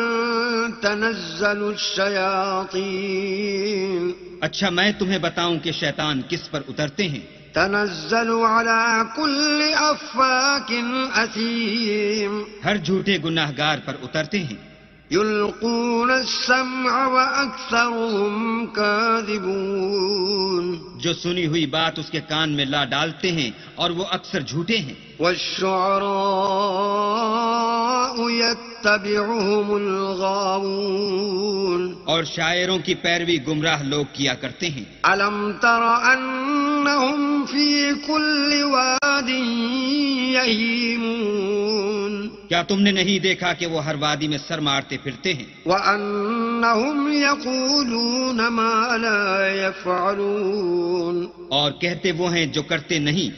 [SPEAKER 1] تنزل الشياطين
[SPEAKER 2] اچھا میں تمہیں بتاؤں کہ شیطان کس پر اترتے ہیں؟
[SPEAKER 1] تنزل على كل أفاك أثيم
[SPEAKER 2] ہر جھوٹے گناہگار پر اترتے ہیں۔
[SPEAKER 1] يلقون السمع وأكثرهم كاذبون
[SPEAKER 2] جو سنی ہوئی بات اس کے کان میں لا ڈالتے ہیں اور وہ اکثر جھوٹے ہیں۔
[SPEAKER 1] والشعراء يتبعهم الغاوون
[SPEAKER 2] اور شاعروں کی پیروی گمراہ لوگ کیا کرتے ہیں۔
[SPEAKER 1] ألم تر أنهم في كل واد يهيمون
[SPEAKER 2] کیا تم نے نہیں دیکھا کہ وہ ہر وادی میں سر مارتے پھرتے ہیں؟
[SPEAKER 1] وأنهم يقولون ما لا يفعلون
[SPEAKER 2] اور کہتے وہ ہیں جو کرتے نہیں۔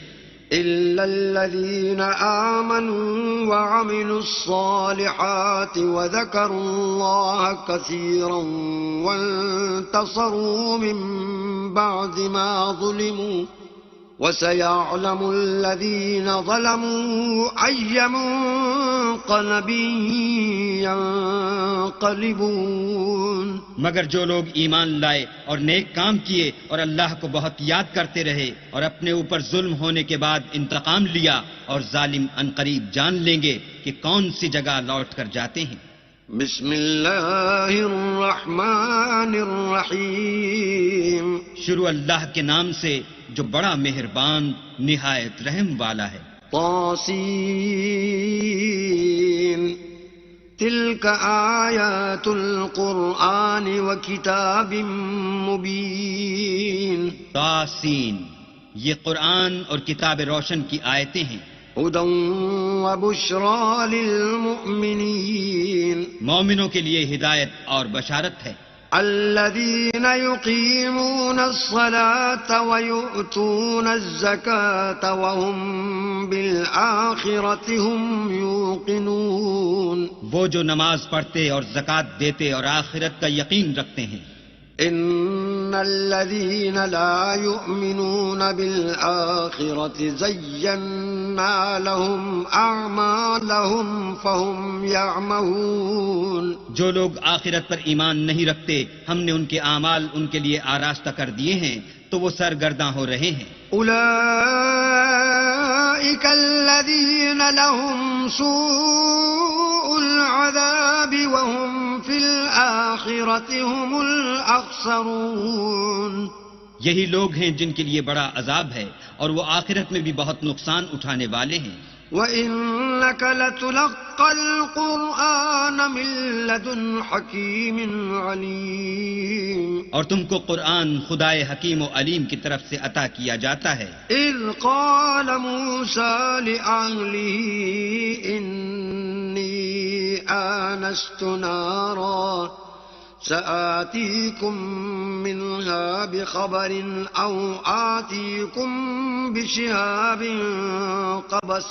[SPEAKER 1] إلا الذين آمنوا وعملوا الصالحات وذكروا الله كثيرا وانتصروا من بعد ما ظلموا وسيعلم الذين ظلموا أي منقلب ينقلبون
[SPEAKER 2] مگر جو لوگ ایمان لائے اور نیک کام کیے اور اللہ کو بہت یاد کرتے رہے اور اپنے اوپر ظلم ہونے کے بعد انتقام لیا، اور ظالم عنقریب جان لیں گے کہ کون سی جگہ لوٹ کر جاتے ہیں۔
[SPEAKER 1] بسم اللہ الرحمن الرحیم
[SPEAKER 2] شروع اللہ کے نام سے جو بڑا مہربان نہایت رحم والا ہے۔
[SPEAKER 1] طاسین تلک آیات القرآن وکتاب مبین
[SPEAKER 2] طاسین یہ قرآن اور کتاب روشن کی آیتیں ہیں۔
[SPEAKER 1] ہدی وبشری للمؤمنین
[SPEAKER 2] مومنوں کے لیے ہدایت اور بشارت ہے۔
[SPEAKER 1] الذين يقيمون الصلاة ويؤتون الزكاة وهم بالآخرة هم يوقنون
[SPEAKER 2] وہ جو نماز پڑھتے اور زکوٰۃ دیتے اور آخرت کا یقین رکھتے ہیں۔
[SPEAKER 1] إن الذين لا يؤمنون بالآخرة زينا لهم أعمالهم فهم يعمهون
[SPEAKER 2] جو لوگ آخرت پر ایمان نہیں رکھتے ہم نے ان کے اعمال ان کے لیے آراستہ کر دیے ہیں تو وہ سرگرداں ہو رہے ہیں۔
[SPEAKER 1] أولئك الذين لهم سوء العذاب وهم في الآخرة هم الأخسرون
[SPEAKER 2] یہی لوگ ہیں جن کے لیے بڑا عذاب ہے اور وہ آخرت میں بھی بہت نقصان اٹھانے والے ہیں۔
[SPEAKER 1] وَإِنَّكَ لَتُلَقَّى الْقُرْآنَ مِن لَّدُنْ حَكِيمٍ عَلِيمٍ
[SPEAKER 2] اور تم کو قرآن خدائے حکیم و علیم کی طرف سے عطا کیا جاتا ہے۔
[SPEAKER 1] إِذْ قَالَ مُوسَىٰ لِأَهْلِهِ إِنِّي آنَسْتُ نَارًا سآتيكم منها بخبر أو آتيكم بشهاب قبس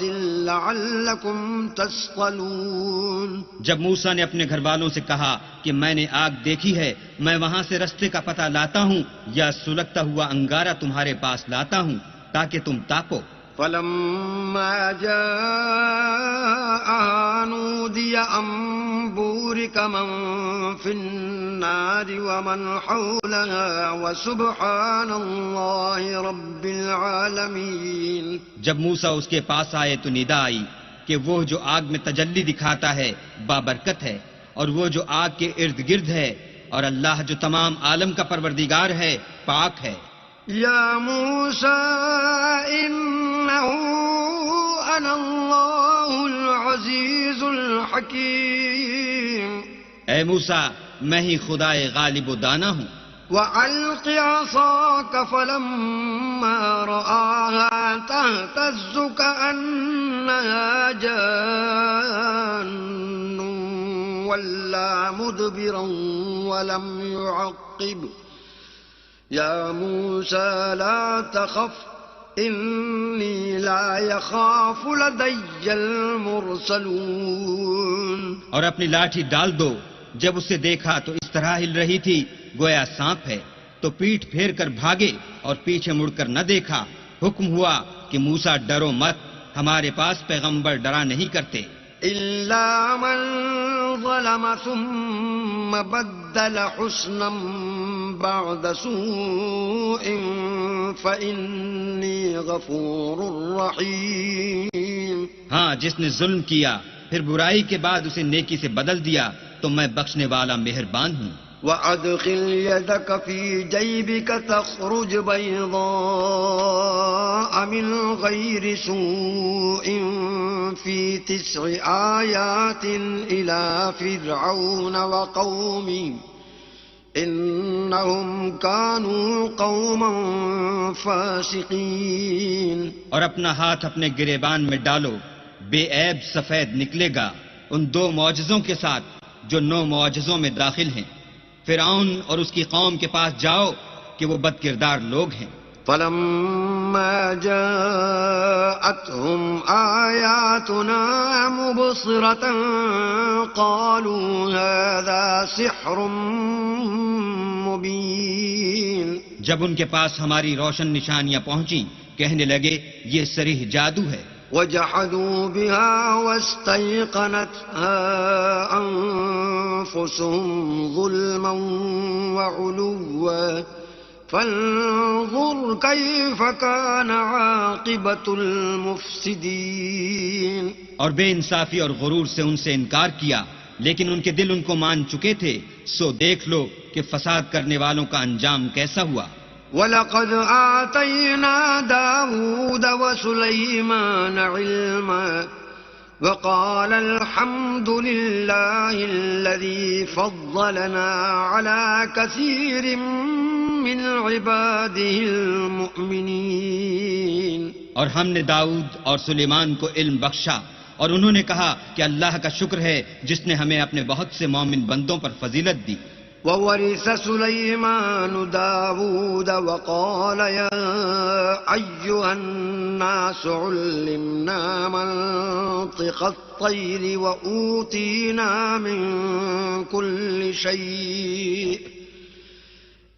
[SPEAKER 1] لعلكم تصطلون
[SPEAKER 2] جب موسیٰ نے اپنے گھر والوں سے کہا کہ میں نے آگ دیکھی ہے، میں وہاں سے رستے کا پتہ لاتا ہوں یا سلگتا ہوا انگارہ تمہارے پاس لاتا ہوں تاکہ تم تاپو۔
[SPEAKER 1] فلما جاءها نودي أن بورك من في النار ومن حولها وسبحان الله رب العالمين
[SPEAKER 2] جب موسیٰ اس کے پاس آئے تو ندا آئی کہ وہ جو آگ میں تجلی دکھاتا ہے بابرکت ہے، اور وہ جو آگ کے ارد گرد ہے، اور اللہ جو تمام عالم کا پروردگار ہے پاک ہے۔
[SPEAKER 1] يا موسى إنه أنا الله العزيز الحكيم
[SPEAKER 2] اے موسیٰ میں ہی خدائے غالب و دانا ہوں۔
[SPEAKER 1] وألق عصاك فلما رآها تهتز كأنها جان ولى مدبرا ولم يعقب يا موسى لا تخف إني لا يخاف لدي المرسلون.
[SPEAKER 2] اور اپنی لاٹھی ڈال دو. جب اسے دیکھا تو اس طرح ہل رہی تھی گویا سانپ ہے، تو پیٹھ پھیر کر بھاگے اور پیچھے مڑ کر نہ دیکھا. حکم ہوا کہ موسیٰ ڈرو مت، ہمارے پاس پیغمبر ڈرا نہیں کرتے.
[SPEAKER 1] إلا من ظلم ثم بدل حسنا بعد سوء فإني غفور رحيم.
[SPEAKER 2] ہاں، جس نے ظلم کیا پھر برائی کے بعد اسے نیکی سے بدل دیا تو میں بخشنے والا مہربان ہوں.
[SPEAKER 1] وأدخل يدك في جيبك تخرج بيضاء من غير سوء في 9 آيات إلى فرعون وقومه إنهم كانوا قوما فاسقين.
[SPEAKER 2] اور اپنا ہاتھ اپنے گریبان میں ڈالو، بے عیب سفید نکلے گا ان 2 معجزوں کے ساتھ جو 9 معجزوں میں داخل ہیں. فرعون اور اس کی قوم کے پاس جاؤ کہ وہ بد کردار لوگ ہیں.
[SPEAKER 1] فلما جاءتهم آياتنا مبصرة قالوا هذا سحر مبين.
[SPEAKER 2] جب ان کے پاس ہماری روشن نشانیاں پہنچیں کہنے لگے یہ صریح جادو ہے.
[SPEAKER 1] وجحدوا بها واستيقنتها أنفسهم ظلما وعلوا فانظر كيف كان عاقبة المفسدين.
[SPEAKER 2] اور بے انصافی اور غرور سے ان سے انکار کیا، لیکن ان کے دل ان کو مان چکے تھے، سو دیکھ لو کہ فساد کرنے والوں کا انجام کیسا ہوا.
[SPEAKER 1] وَلَقَدْ آتَيْنَا دَاوُودَ وَسُلَيْمَانَ عِلْمًا وَقَالَ الْحَمْدُ لِلَّهِ الَّذِي فَضَّلَنَا عَلَى كَثِيرٍ مِّنْ عِبَادِهِ الْمُؤْمِنِينَ.
[SPEAKER 2] اور ہم نے داؤد اور سلیمان کو علم بخشا، اور انہوں نے کہا کہ اللہ کا شکر ہے جس نے ہمیں اپنے بہت سے مومن بندوں پر فضیلت دی.
[SPEAKER 1] وورث سليمان داود وقال يا أيها الناس علمنا منطق الطير وأوتينا من كل شيء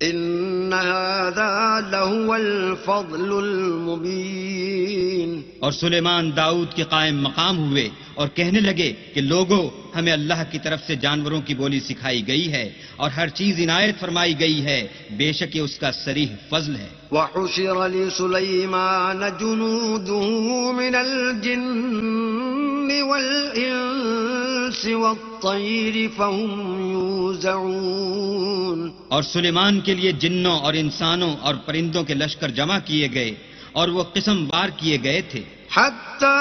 [SPEAKER 1] إن هذا لهو الفضل المبين.
[SPEAKER 2] اور سلیمان داؤد کے قائم مقام ہوئے اور کہنے لگے کہ لوگو ہمیں اللہ کی طرف سے جانوروں کی بولی سکھائی گئی ہے اور ہر چیز عنایت فرمائی گئی ہے، بے شک یہ اس کا صریح فضل ہے.
[SPEAKER 1] وحشر لسليمان جنوده من الجن والإنس والطير فهم يوزعون.
[SPEAKER 2] اور سلیمان کے لیے جنوں اور انسانوں اور پرندوں کے لشکر جمع کیے گئے اور وہ قسم وار کیے گئے تھے.
[SPEAKER 1] حتى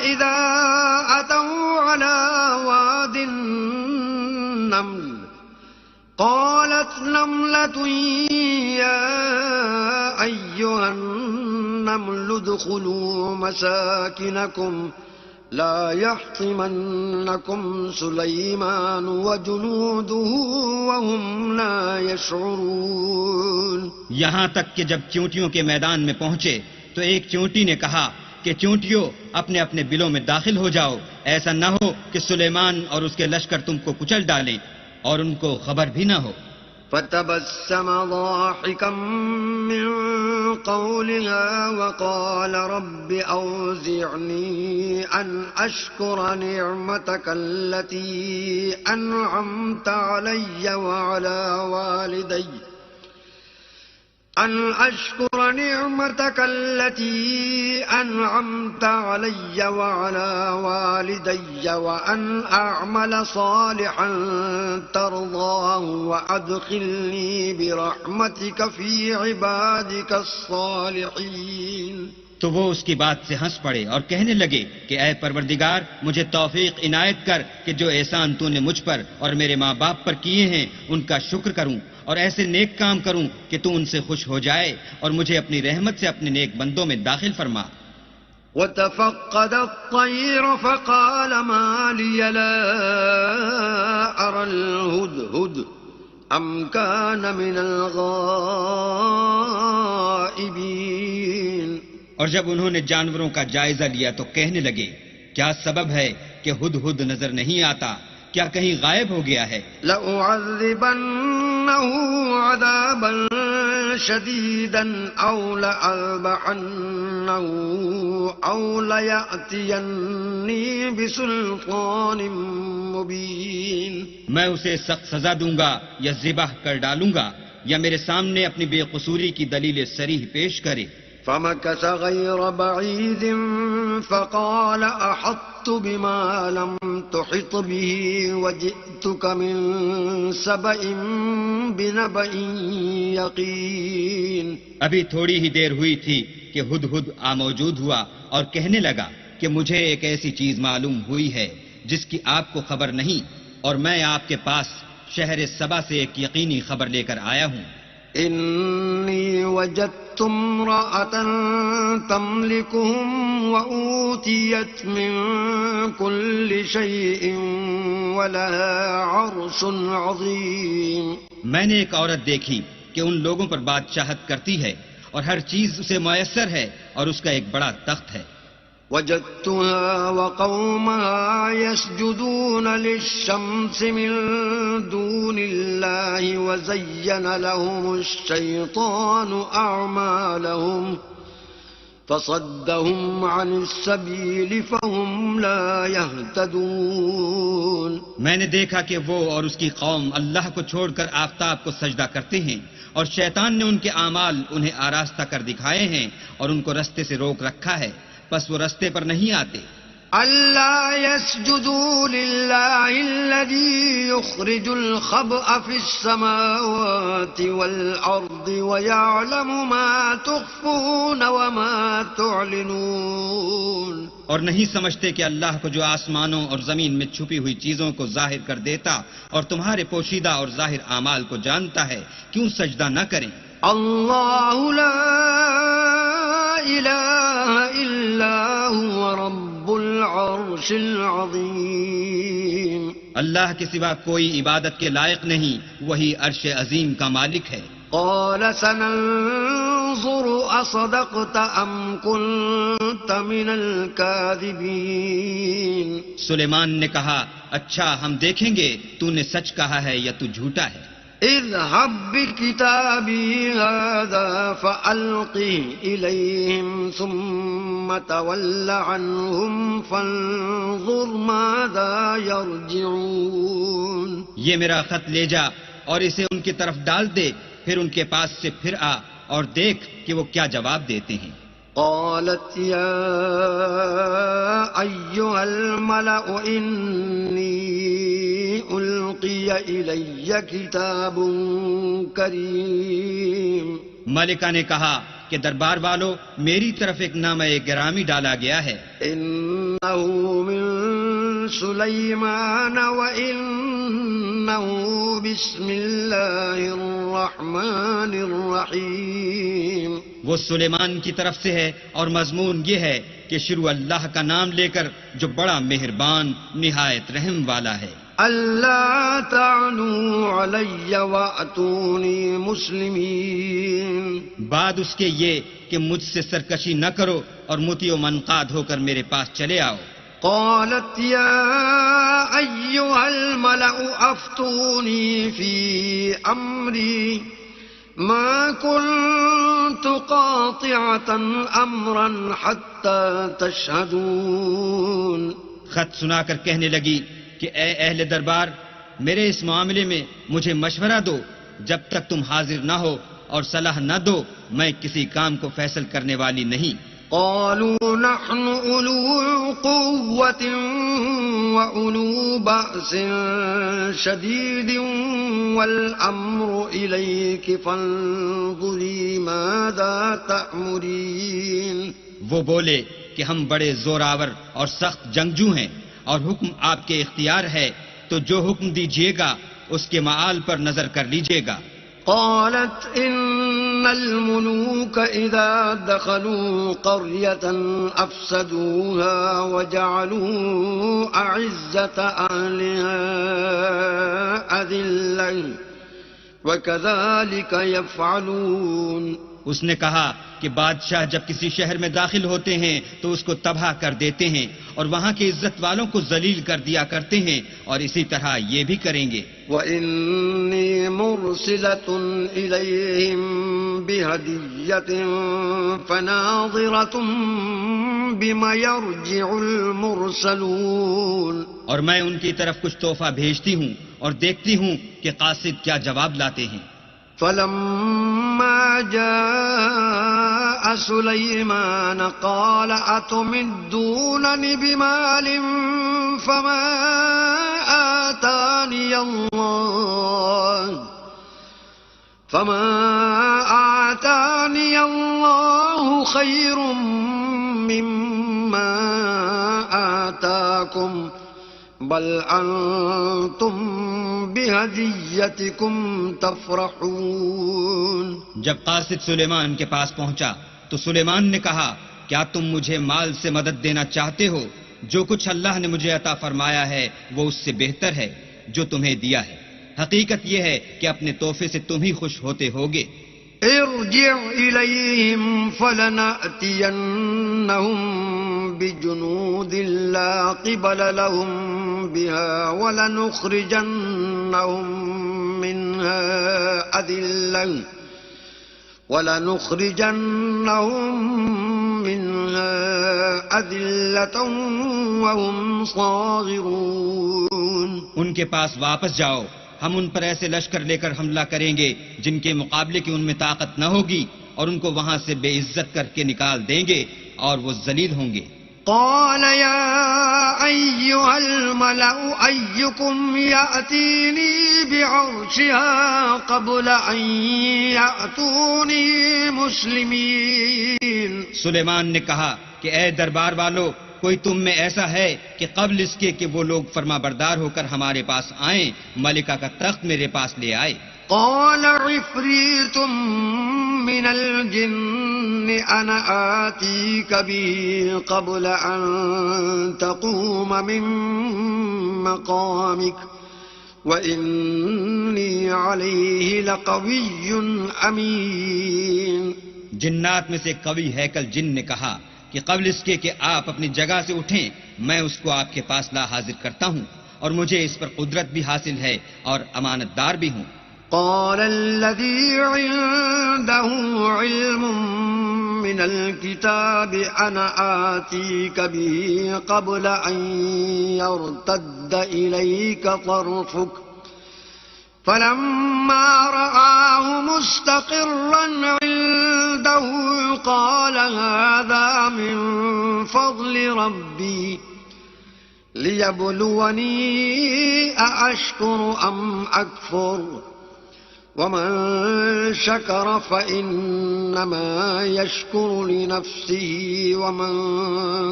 [SPEAKER 1] إذا أتوا على واد النمل قالت نملة يا أيها النمل ادخلوا مساكنكم لا يحطمنكم سليمان وجنوده وهم لا يشعرون.
[SPEAKER 2] یہاں تک کہ جب چونٹیوں کے میدان میں پہنچے تو ایک چونٹی نے کہا کہ چونٹیوں اپنے اپنے بلوں میں داخل ہو جاؤ، ایسا نہ ہو کہ سلیمان اور اس کے لشکر تم کو کچل ڈالیں اور ان کو خبر بھی نہ ہو.
[SPEAKER 1] فتبسم ضاحكا من قولها وقال رب أوزعني أن أشكر نعمتك التي أنعمت علي وعلى والدي أن أشكر نعمتك التي أنعمت علي وعلى والدي وأن أعمل صالحا ترضاه وأدخلني برحمتك في عبادك الصالحين.
[SPEAKER 2] تو وہ اس کی بات سے ہنس پڑے اور کہنے لگے کہ اے پروردگار مجھے توفیق عنایت کر کہ جو احسان تو نے مجھ پر اور میرے ماں باپ پر کیے ہیں ان کا شکر کروں اور ایسے نیک کام کروں کہ تو ان سے خوش ہو جائے اور مجھے اپنی رحمت سے اپنے نیک بندوں میں داخل فرما.
[SPEAKER 1] وتفقد الطير فقال ما لي لا أرى الهدهد أم كان من الغائبين.
[SPEAKER 2] اور جب انہوں نے جانوروں کا جائزہ لیا تو کہنے لگے کیا سبب ہے کہ ہدہد نظر نہیں آتا؟ کیا کہیں غائب ہو گیا ہے؟
[SPEAKER 1] لأعذبنه عذابا شديدا أو لأذبحنه أو ليأتيني بسلطان مبين.
[SPEAKER 2] میں اسے سخت سزا دوں گا یا ذبح کر ڈالوں گا یا میرے سامنے اپنی بے قصوری کی دلیل صریح پیش کرے.
[SPEAKER 1] فمكث غير بعيد فقال أحطت بما لم تحط به وجئتك من سبأ بنبأ يقين.
[SPEAKER 2] ابھی تھوڑی ہی دیر ہوئی تھی کہ ہدہد موجود ہوا اور کہنے لگا کہ مجھے ایک ایسی چیز معلوم ہوئی ہے جس کی آپ کو خبر نہیں، اور میں آپ کے پاس شہر سبا سے ایک یقینی خبر لے کر آیا ہوں.
[SPEAKER 1] إني وجدت امرأة تملكهم وأوتيت من كل شيء ولها عرش عظيم.
[SPEAKER 2] میں نے ایک عورت دیکھی کہ ان لوگوں پر بادشاہت کرتی ہے اور ہر چیز اسے میسر ہے اور اس کا ایک بڑا تخت ہے.
[SPEAKER 1] وجدتها وقومها يسجدون للشمس من دون الله وزين لهم الشيطان أعمالهم فصدهم عن السبيل فهم لا يهتدون.
[SPEAKER 2] میں نے دیکھا کہ وہ اور اس کی قوم اللہ کو چھوڑ کر آفتاب کو سجدہ کرتے ہیں اور شیطان نے ان کے اعمال انہیں آراستہ کر دکھائے ہیں اور ان کو رستے سے روک رکھا ہے، پس وہ رستے پر نہیں آتے.
[SPEAKER 1] ألا يسجدوا لله الذي يخرج الخبأ في السماوات والأرض ويعلم ما تخفون وما تعلنون.
[SPEAKER 2] اور نہیں سمجھتے کہ اللہ کو جو آسمانوں اور زمین میں چھپی ہوئی چیزوں کو ظاہر کر دیتا اور تمہارے پوشیدہ اور ظاہر اعمال کو جانتا ہے، کیوں سجدہ نہ کریں؟
[SPEAKER 1] اللہ لا الہ الا هو رب العرش العظیم.
[SPEAKER 2] اللہ کے سوا کوئی عبادت کے لائق نہیں، وہی عرش عظیم کا مالک ہے.
[SPEAKER 1] قال سننظر اصدقت ام كنت من الكاذبین.
[SPEAKER 2] سلیمان نے کہا اچھا ہم دیکھیں گے تو نے سچ کہا ہے یا تو جھوٹا ہے.
[SPEAKER 1] اذهب بكتابي هذا فألقه إليهم ثم تول عنهم فانظر ماذا يرجعون.
[SPEAKER 2] یہ میرا خط لے جا اور اسے ان کی طرف ڈال دے، پھر ان کے پاس سے پھر آ اور دیکھ کہ وہ کیا جواب دیتے ہیں.
[SPEAKER 1] قالت يا أيها الملأ إني ألقي إلي كتاب كريم.
[SPEAKER 2] ملکہ نے کہا کہ دربار والو میری طرف ایک نامہ گرامی ڈالا گیا ہے.
[SPEAKER 1] إنه من سليمان وإنه بسم الله الرحمن الرحيم.
[SPEAKER 2] وہ سلیمان کی طرف سے ہے اور مضمون یہ ہے کہ شروع اللہ کا نام لے کر جو بڑا مہربان نہایت رحم والا ہے.
[SPEAKER 1] اللہ تعلوا علی واتونی مسلمین.
[SPEAKER 2] بعد اس کے یہ کہ مجھ سے سرکشی نہ کرو اور مطیع و منقاد ہو کر میرے پاس چلے آؤ.
[SPEAKER 1] قالت یا ایها الملأ افتونی فی امری ما كنت قاطعة امرا حتى تشهدون.
[SPEAKER 2] خط سنا کر کہنے لگی کہ اے اہل دربار میرے اس معاملے میں مجھے مشورہ دو، جب تک تم حاضر نہ ہو اور صلاح نہ دو میں کسی کام کو فیصل کرنے والی نہیں.
[SPEAKER 1] قالوا نحن أولو قوة وأولو بأس شديد والأمر إليك فانظري ماذا تأمرين.
[SPEAKER 2] وہ بولے کہ ہم بڑے زوراور اور سخت جنگجو ہیں اور حکم آپ کے اختیار ہے، تو جو حکم دیجیے گا اس کے معال پر نظر کر لیجیے گا.
[SPEAKER 1] قالت إن الملوك إذا دخلوا قرية أفسدوها وجعلوا أعزة أهلها أذلة وكذلك يفعلون.
[SPEAKER 2] اس نے کہا کہ بادشاہ جب کسی شہر میں داخل ہوتے ہیں تو اس کو تباہ کر دیتے ہیں اور وہاں کے عزت والوں کو ذلیل کر دیا کرتے ہیں، اور اسی طرح یہ بھی کریں گے.
[SPEAKER 1] وَإِنِّي مُرْسِلَةٌ إِلَيْهِمْ بِهَدِيَّةٍ فَنَاظِرَةٌ بِمَ يَرْجِعُ الْمُرْسَلُونَ.
[SPEAKER 2] اور میں ان کی طرف کچھ تحفہ بھیجتی ہوں اور دیکھتی ہوں کہ قاصد کیا جواب لاتے ہیں.
[SPEAKER 1] فَلَمَّا جَاءَ سُلَيْمَانَ قَالَ أَتُمِدُّونَنِ بِمَالٍ فَمَا آتَانِيَ اللَّهُ خَيْرٌ مِّمَّا آتَاكُمْ بل انتم بہدیتکم تفرحون.
[SPEAKER 2] جب قاصد سلیمان کے پاس پہنچا تو سلیمان نے کہا، کیا تم مجھے مال سے مدد دینا چاہتے ہو؟ جو کچھ اللہ نے مجھے عطا فرمایا ہے وہ اس سے بہتر ہے جو تمہیں دیا ہے. حقیقت یہ ہے کہ اپنے تحفے سے تم ہی خوش ہوتے ہوگے.
[SPEAKER 1] ارجع الیہم فلنأتینہم بجنود لا قبل لهم بها ولنخرجنهم منها أذلة وهم صاغرون.
[SPEAKER 2] ان کے پاس واپس جاؤ، ہم ان پر ایسے لشکر لے کر حملہ کریں گے جن کے مقابلے کی ان میں طاقت نہ ہوگی، اور ان کو وہاں سے بے عزت کر کے نکال دیں گے اور وہ ذلیل ہوں گے.
[SPEAKER 1] قال يا أيها الملأ أيكم يأتيني بعرشها قبل أن يأتوني مسلمين.
[SPEAKER 2] سلیمان نے کہا کہ اے دربار والو، کوئی تم میں ایسا ہے کہ قبل اس کے کہ وہ لوگ فرما بردار ہو کر ہمارے پاس آئیں ملکہ کا تخت میرے پاس لے آئے.
[SPEAKER 1] قال عفريت من الجن أنا آتيك به قبل أن تقوم من مقامك وإني عليه لقوي أمين.
[SPEAKER 2] جنات میں سے قوی ہیکل جن نے کہا کہ قبل اس کے کہ آپ اپنی جگہ سے اٹھیں میں اس کو آپ کے پاس لا حاضر کرتا ہوں، اور مجھے اس پر قدرت بھی حاصل ہے اور امانت دار بھی ہوں.
[SPEAKER 1] قال الذي عنده علم من الكتاب أنا آتيك به قبل أن يرتد إليك طرفك فلما رآه مستقرا عنده قال هذا من فضل ربي ليبلوني أأشكر أم أكفر ومن شكر فإنما يشكر لنفسه ومن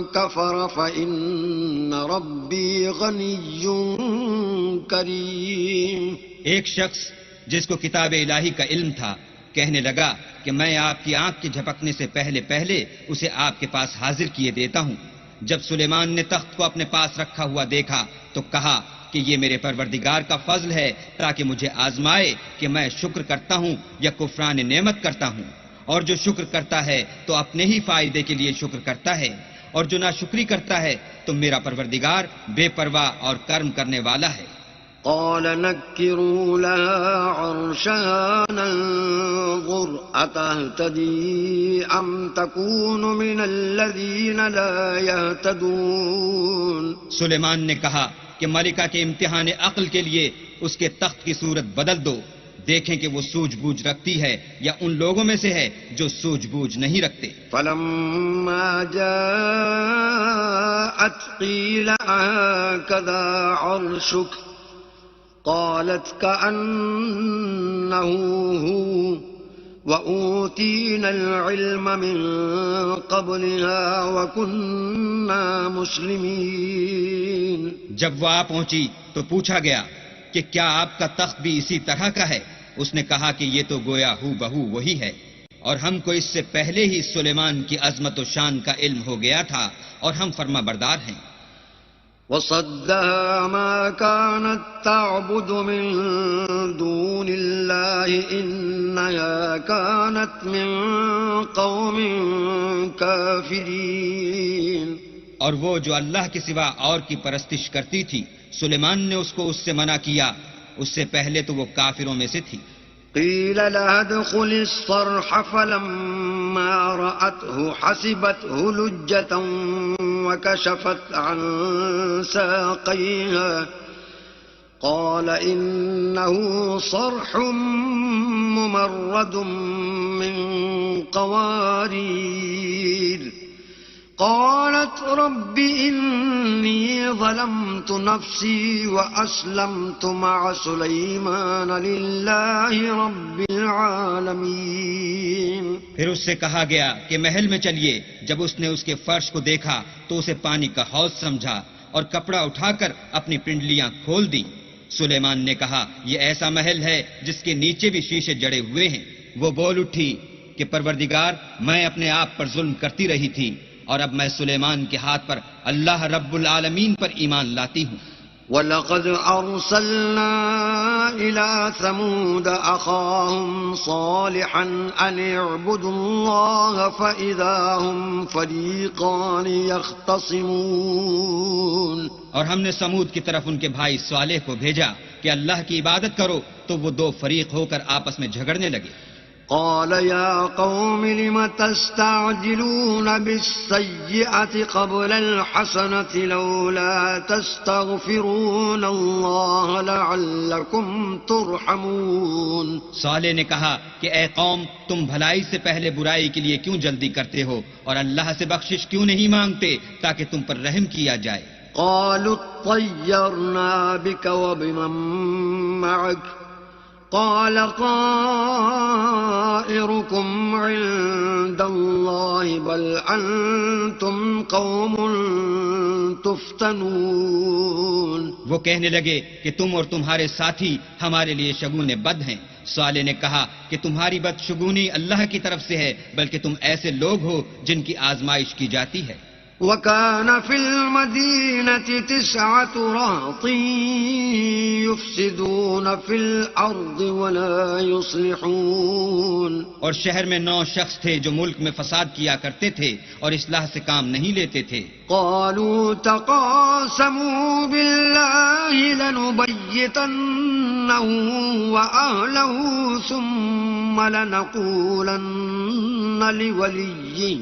[SPEAKER 1] كفر فإن ربي غني كريم.
[SPEAKER 2] ایک شخص جس کو کتاب الہی کا علم تھا کہنے لگا کہ میں آپ کی آنکھ کے جھپکنے سے پہلے پہلے اسے آپ کے پاس حاضر کیے دیتا ہوں. جب سلیمان نے تخت کو اپنے پاس رکھا ہوا دیکھا تو کہا کہ یہ میرے پروردگار کا فضل ہے تاکہ مجھے آزمائے کہ میں شکر کرتا ہوں یا کفران نعمت کرتا ہوں، اور جو شکر کرتا ہے تو اپنے ہی فائدے کے لیے شکر کرتا ہے، اور جو ناشکری کرتا ہے تو میرا پروردگار بے پرواہ اور کرم کرنے والا ہے.
[SPEAKER 1] قال نكروا لها عرشها ننظر أتهتدي أم تكون من الذين لا يهتدون.
[SPEAKER 2] سلیمان نے کہا کہ ملکہ کے امتحان عقل کے لیے اس کے تخت کی صورت بدل دو، دیکھیں کہ وہ سوجھ بوجھ رکھتی ہے یا ان لوگوں میں سے ہے جو سوجھ بوجھ نہیں رکھتے.
[SPEAKER 1] فلما جاءت قيل هكذا عرشك قالت كأنه هو وأوتينا العلم من قبلها وكنا مسلمين.
[SPEAKER 2] جب وہ آ پہنچی تو پوچھا گیا کہ کیا آپ کا تخت بھی اسی طرح کا ہے؟ اس نے کہا کہ یہ تو گویا ہو بہو وہی ہے، اور ہم کو اس سے پہلے ہی سلیمان کی عظمت و شان کا علم ہو گیا تھا اور ہم فرما بردار ہیں۔
[SPEAKER 1] وصدها ما كانت تعبد من دون الله إنها كانت من قوم كافرين۔
[SPEAKER 2] اور وہ جو اللہ کے سوا اور کی پرستش کرتی تھی، سلیمان نے اس کو اس سے منع کیا، اس سے پہلے تو وہ کافروں میں سے تھی۔
[SPEAKER 1] قيل لها ادخل الصرح فلما رأته حسبته لجة وكشفت عن ساقيها قال إنه صرح ممرد من قوارير قالت رب إني ظلمت نفسي وأسلمت مع سليمان لله رب العالمين۔
[SPEAKER 2] پھر اس سے کہا گیا کہ محل میں چلیے۔ جب اس نے اس کے فرش کو دیکھا تو اسے پانی کا حوض سمجھا اور کپڑا اٹھا کر اپنی پنڈلیاں کھول دی۔ سلیمان نے کہا یہ ایسا محل ہے جس کے نیچے بھی شیشے جڑے ہوئے ہیں۔ وہ بول اٹھی کہ پروردگار، میں اپنے آپ پر ظلم کرتی رہی تھی اور اب میں سلیمان کے ہاتھ پر اللہ رب العالمین پر ایمان لاتی ہوں۔
[SPEAKER 1] وَلَقَدْ أَرْسَلْنَا إِلَى ثَمُودَ أَخَاهُمْ صَالِحًا أَنِ اعْبُدُوا اللَّهَ فَإِذَا هُمْ فَرِيقَانِ يَخْتَصِمُونَ۔
[SPEAKER 2] اور ہم نے سمود کی طرف ان کے بھائی صالح کو بھیجا کہ اللہ کی عبادت کرو، تو وہ دو فریق ہو کر آپس میں جھگڑنے لگے۔
[SPEAKER 1] قال يا قوم لم تستعجلون بالسيئة قبل الحسنة لولا تستغفرون الله لعلكم ترحمون۔
[SPEAKER 2] صالح نے کہا کہ اے قوم، تم بھلائی سے پہلے برائی کے لیے کیوں جلدی کرتے ہو اور اللہ سے بخشش کیوں نہیں مانگتے تاکہ تم پر رحم کیا جائے۔
[SPEAKER 1] قالوا اطيرنا بك وبمن معك قال طائركم عند الله بل أنتم قوم تفتنون۔
[SPEAKER 2] وہ کہنے لگے کہ تم اور تمہارے ساتھی ہمارے لیے شگون بد ہیں۔ صالح نے کہا کہ تمہاری بدشگونی اللہ کی طرف سے ہے، بلکہ تم ایسے لوگ ہو جن کی آزمائش کی جاتی ہے۔
[SPEAKER 1] وَكَانَ فِي الْمَدِينَةِ 9 رَهْطٍ يُفْسِدُونَ فِي الْأَرْضِ وَلَا يُصْلِحُونَ۔
[SPEAKER 2] اور شہر میں 9 شخص تھے جو ملک میں فساد کیا کرتے تھے اور اصلاح سے کام نہیں لیتے تھے۔
[SPEAKER 1] قالوا تقاسموا بالله لنبيتنه وأهله ثم لنقولن لوليه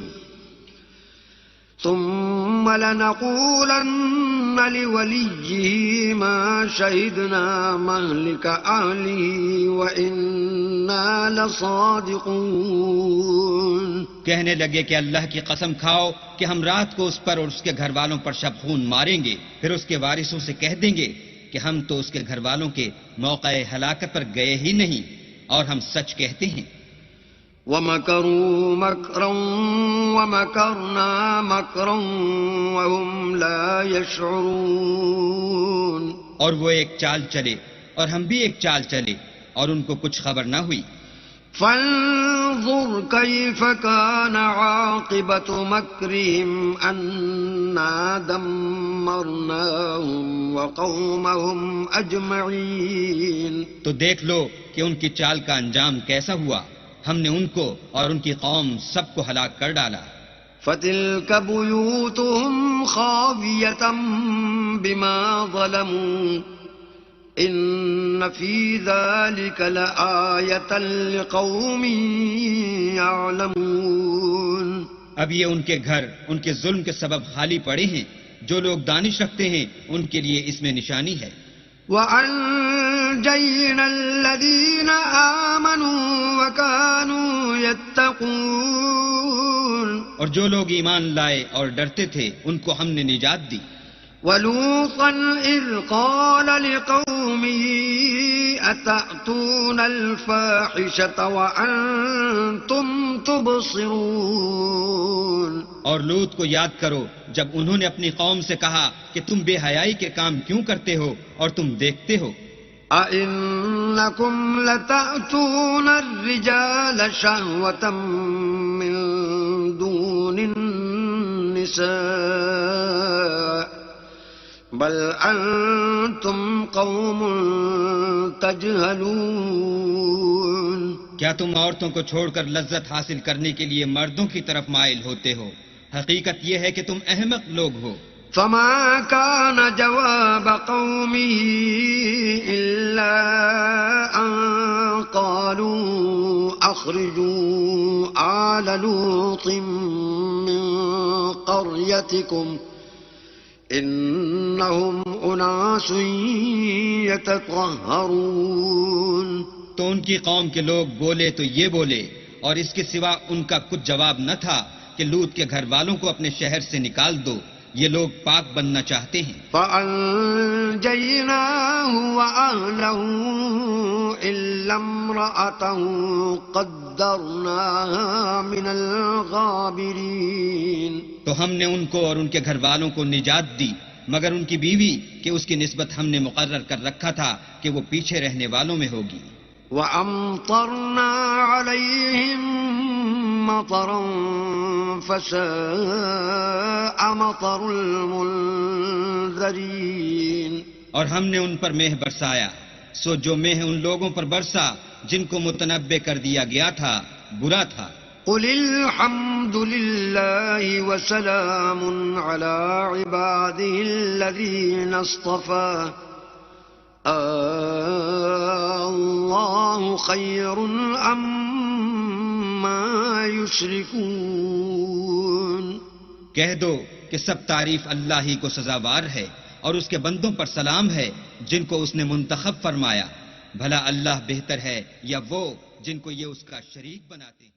[SPEAKER 1] ما شهدنا مهلك أهله وإنا لصادقون۔
[SPEAKER 2] کہنے لگے کہ اللہ کی قسم کھاؤ کہ ہم رات کو اس پر اور اس کے گھر والوں پر شب خون ماریں گے، پھر اس کے وارثوں سے کہہ دیں گے کہ ہم تو اس کے گھر والوں کے موقع ہلاکت پر گئے ہی نہیں اور ہم سچ کہتے ہیں۔
[SPEAKER 1] وَمَكَرُوا مَكْرًا وَمَكَرْنَا مَكْرًا وَهُمْ لَا يَشْعُرُونَ۔
[SPEAKER 2] اور وہ ایک چال چلے اور ہم بھی ایک چال چلے اور ان کو کچھ خبر نہ ہوئی۔
[SPEAKER 1] فانظر كيف كان عاقبة مكرهم أنا دمرناهم وقومهم أجمعين۔
[SPEAKER 2] تو دیکھ لو کہ ان کی چال کا انجام کیسا ہوا، ہم نے ان کو اور ان کی قوم سب کو ہلاک کر ڈالا۔
[SPEAKER 1] فتلك بيوتهم خاوية بما ظلموا إن في ذلك لآية لقوم يعلمون۔
[SPEAKER 2] اب یہ ان کے گھر ان کے ظلم کے سبب خالی پڑے ہیں، جو لوگ دانش رکھتے ہیں ان کے لیے اس میں نشانی ہے۔
[SPEAKER 1] وَأَنجَيْنَا الَّذِينَ آمَنُوا وَكَانُوا يَتَّقُونَ۔
[SPEAKER 2] اور جو لوگ ایمان لائے اور ڈرتے تھے ان کو ہم نے نجات دی۔
[SPEAKER 1] وَلُوطًا إِذْ قَالَ لِقَوْمِهِ أَتَأْتُونَ الْفَاحِشَةَ وَأَنْتُمْ تُبْصِرُونَ۔
[SPEAKER 2] اور لوط کو یاد کرو جب انہوں نے اپنی قوم سے کہا کہ تم بے حیائی کے کام کیوں کرتے ہو اور تم دیکھتے ہو۔
[SPEAKER 1] أئنكم لتأتون الرجال شهوة من دون النساء بل أنتم قوم تجهلون.
[SPEAKER 2] کیا تم عورتوں کو چھوڑ کر لذت حاصل کرنے کے لیے مردوں کی طرف مائل ہوتے ہو؟ حقیقت یہ ہے کہ تم احمق لوگ ہو.
[SPEAKER 1] فما كان جواب قومه إلا أن قالوا أخرجوا آل لوط من قريتكم إنهم أناس يتطهرون.
[SPEAKER 2] تو ان کی قوم کے لوگ بولے تو یہ بولے، اور اس کے سوا ان کا کچھ جواب نہ تھا کہ لوط کے گھر والوں کو اپنے شہر سے نکال دو، یہ لوگ پاک بننا چاہتے ہیں.
[SPEAKER 1] فَأَنْجَيْنَاهُ وَأَهْلَهُ إِلَّا امْرَأَتَهُ قَدَّرْنَاهَا مِنَ الْغَابِرِينَ.
[SPEAKER 2] تو ہم نے ان کو اور ان کے گھر والوں کو نجات دی مگر ان کی بیوی کہ اس کی نسبت ہم نے مقرر کر رکھا تھا کہ وہ پیچھے رہنے والوں میں ہوگی.
[SPEAKER 1] وَأَمْطَرْنَا عَلَيْهِمْ مَطَرًا فَسَاءَ مَطَرُ الْمُنذَرِينَ.
[SPEAKER 2] اور ہم نے ان پر مہ برسایا، سو جو مہ ان لوگوں پر برسا جن کو متنبع کر دیا گیا تھا برا تھا.
[SPEAKER 1] قُلِ الْحَمْدُ لِلَّهِ وَسَلَامٌ عَلَى عِبَادِهِ الَّذِينَ اصْطَفَىٰ اللَّهُ خَيْرٌ عَمَّا يُشْرِكُونَ.
[SPEAKER 2] کہہ دو کہ سب تعریف اللہ ہی کو سزاوار ہے اور اس کے بندوں پر سلام ہے جن کو اس نے منتخب فرمایا. بھلا اللہ بہتر ہے یا وہ جن کو یہ اس کا شریک بناتے ہیں.